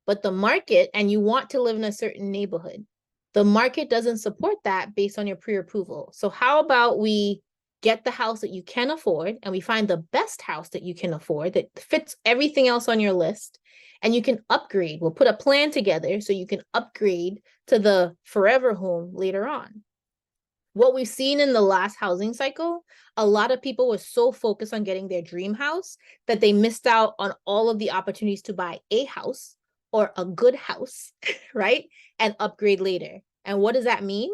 But the market, and you want to live in a certain neighborhood, the market doesn't support that based on your pre-approval. So how about we get the house that you can afford, and we find the best house that you can afford that fits everything else on your list, and you can upgrade. We'll put a plan together so you can upgrade to the forever home later on. What we've seen in the last housing cycle, a lot of people were so focused on getting their dream house that they missed out on all of the opportunities to buy a house or a good house, right? And upgrade later. And what does that mean?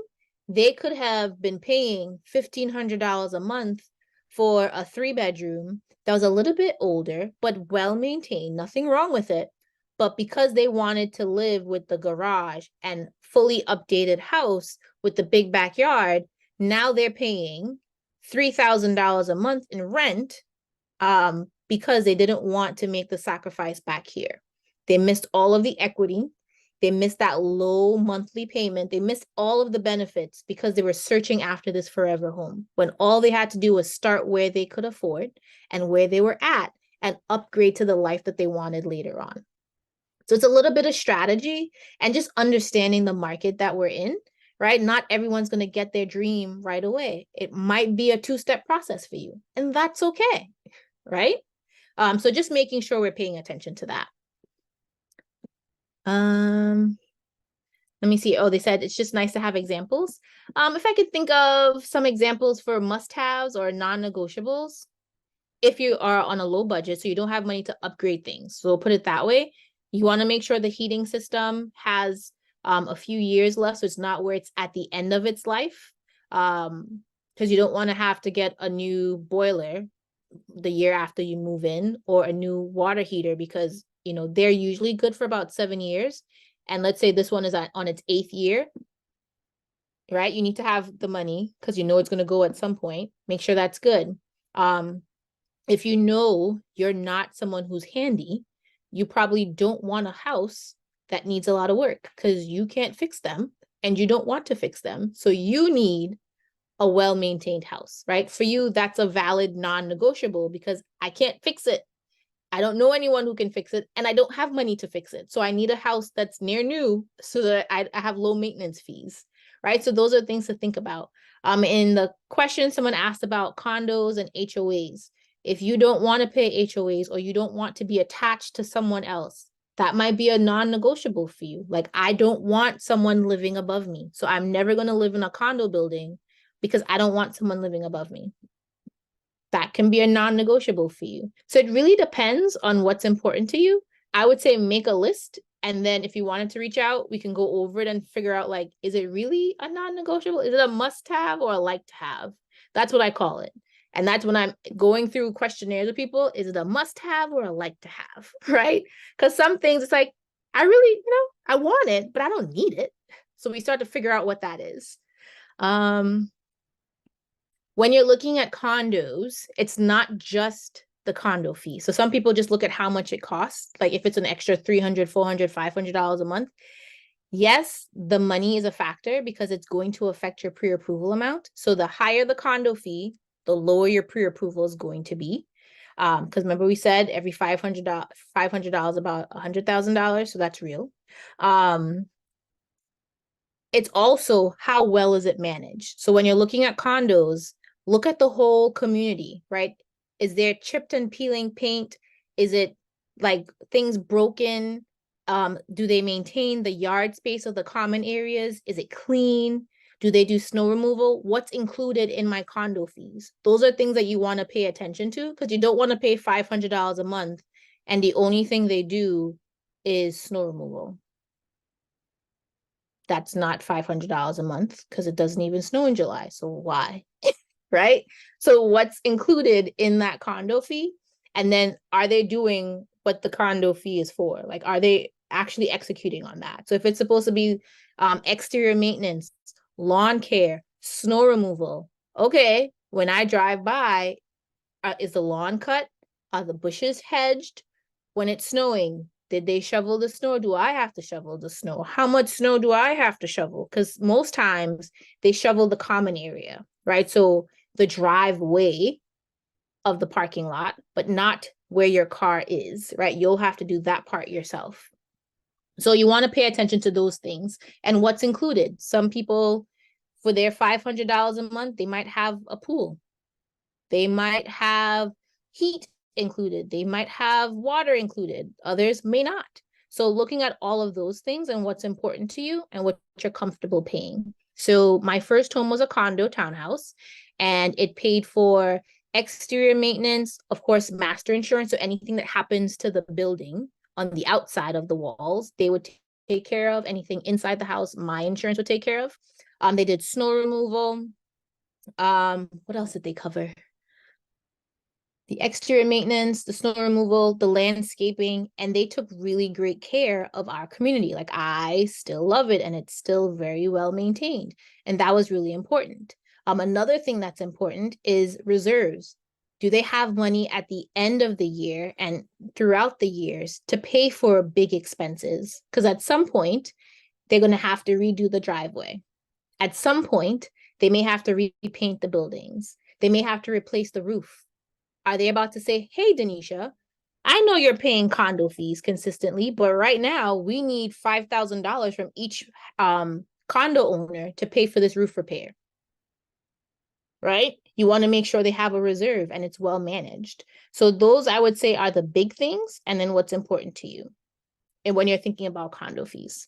They could have been paying $1,500 a month for a 3-bedroom that was a little bit older, but well-maintained, nothing wrong with it. But because they wanted to live with the garage and fully updated house with the big backyard, now they're paying $3,000 a month in rent because they didn't want to make the sacrifice back here. They missed all of the equity They missed that low monthly payment. They missed all of the benefits because they were searching after this forever home, when all they had to do was start where they could afford and where they were at and upgrade to the life that they wanted later on. So it's a little bit of strategy and just understanding the market that we're in, right? Not everyone's going to get their dream right away. It might be a two-step process for you, and that's okay, right? So just making sure we're paying attention to that. Let me see. Oh, they said it's just nice to have examples. If I could think of some examples for must-haves or non-negotiables, if you are on a low budget, so you don't have money to upgrade things. So we'll put it that way. You want to make sure the heating system has a few years left, so it's not where it's at the end of its life. Because you don't want to have to get a new boiler the year after you move in, or a new water heater, because they're usually good for about 7 years. And let's say this one is on its 8th year, right? You need to have the money because it's going to go at some point. Make sure that's good. If you're not someone who's handy, you probably don't want a house that needs a lot of work because you can't fix them and you don't want to fix them. So you need a well-maintained house, right? For you, that's a valid non-negotiable because I can't fix it. I don't know anyone who can fix it, and I don't have money to fix it. So I need a house that's near new so that I have low maintenance fees, right? So those are things to think about. In the question, someone asked about condos and HOAs. If you don't want to pay HOAs or you don't want to be attached to someone else, that might be a non-negotiable for you. Like, I don't want someone living above me. So I'm never going to live in a condo building because I don't want someone living above me. That can be a non-negotiable for you. So it really depends on what's important to you. I would say make a list. And then if you wanted to reach out, we can go over it and figure out, like, is it really a non-negotiable? Is it a must-have or a like-to-have? That's what I call it. And that's when I'm going through questionnaires with people. Is it a must-have or a like-to-have, right? Because some things, it's like, I really, I want it, but I don't need it. So we start to figure out what that is. When you're looking at condos, it's not just the condo fee. So some people just look at how much it costs. Like if it's an extra $300, $400, $500 a month. Yes, the money is a factor because it's going to affect your pre-approval amount. So the higher the condo fee, the lower your pre-approval is going to be. Because remember we said every $500 about $100,000. So that's real. It's also how well is it managed. So when you're looking at condos, look at the whole community, right? Is there chipped and peeling paint? Is it like things broken? Do they maintain the yard space of the common areas? Is it clean? Do they do snow removal? What's included in my condo fees? Those are things that you want to pay attention to because you don't want to pay $500 a month and the only thing they do is snow removal. That's not $500 a month because it doesn't even snow in July. So why? Right? So what's included in that condo fee? And then are they doing what the condo fee is for? Like, are they actually executing on that? So if it's supposed to be exterior maintenance, lawn care, snow removal, okay, when I drive by, is the lawn cut? Are the bushes hedged? When it's snowing, did they shovel the snow? Do I have to shovel the snow? How much snow do I have to shovel? Because most times they shovel the common area, right? So the driveway of the parking lot, but not where your car is, right? You'll have to do that part yourself. So you want to pay attention to those things and what's included. Some people, for their $500 a month, they might have a pool. They might have heat included. They might have water included. Others may not. So looking at all of those things and what's important to you and what you're comfortable paying. So my first home was a condo townhouse, and it paid for exterior maintenance, of course, master insurance. So anything that happens to the building on the outside of the walls, they would take care of. Anything inside the house, my insurance would take care of. They did snow removal. What else did they cover? The exterior maintenance, the snow removal, the landscaping, and they took really great care of our community. Like, I still love it and it's still very well maintained. And that was really important. Another thing that's important is reserves. Do they have money at the end of the year and throughout the years to pay for big expenses? Because at some point, they're going to have to redo the driveway. At some point, they may have to repaint the buildings. They may have to replace the roof. Are they about to say, hey, Denisha, I know you're paying condo fees consistently, but right now we need $5,000 from each condo owner to pay for this roof repair, right? You want to make sure they have a reserve and it's well managed. So those I would say are the big things, and then what's important to you and when you're thinking about condo fees.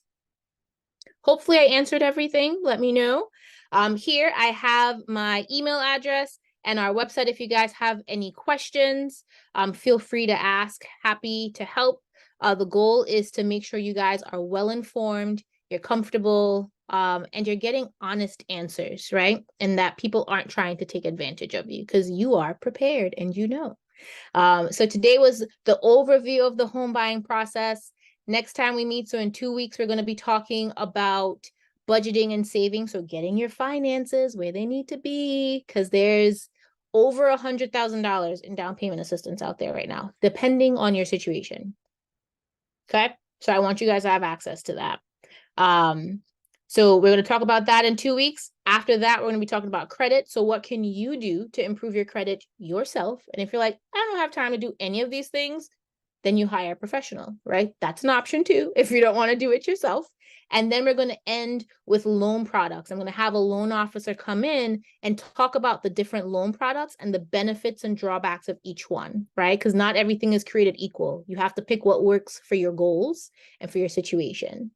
Hopefully I answered everything. Let me know. Here I have my email address and our website. If you guys have any questions, feel free to ask. Happy to help. The goal is to make sure you guys are well informed, you're comfortable, and you're getting honest answers, right? And that people aren't trying to take advantage of you because you are prepared and you know. So today was the overview of the home buying process. Next time we meet, so in 2 weeks, we're going to be talking about budgeting and saving. So getting your finances where they need to be, because there's over $100,000 in down payment assistance out there right now, depending on your situation. Okay. So I want you guys to have access to that. So we're going to talk about that in 2 weeks. After that, we're going to be talking about credit. So what can you do to improve your credit yourself? And if you're like, I don't have time to do any of these things, then you hire a professional, right? That's an option too, if you don't want to do it yourself. And then we're going to end with loan products. I'm going to have a loan officer come in and talk about the different loan products and the benefits and drawbacks of each one, right? Because not everything is created equal. You have to pick what works for your goals and for your situation.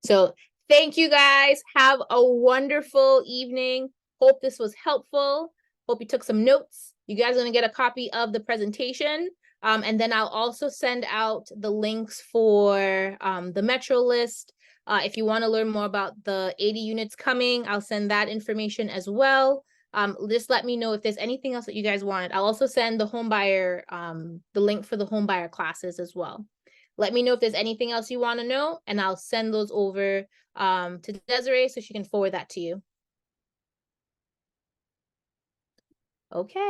So thank you guys. Have a wonderful evening. Hope this was helpful. Hope you took some notes. You guys are going to get a copy of the presentation. And then I'll also send out the links for the Metro list. If you want to learn more about the 80 units coming, I'll send that information as well. Just let me know if there's anything else that you guys want. I'll also send the homebuyer, the link for the homebuyer classes as well. Let me know if there's anything else you want to know, and I'll send those over to Desiree so she can forward that to you. Okay.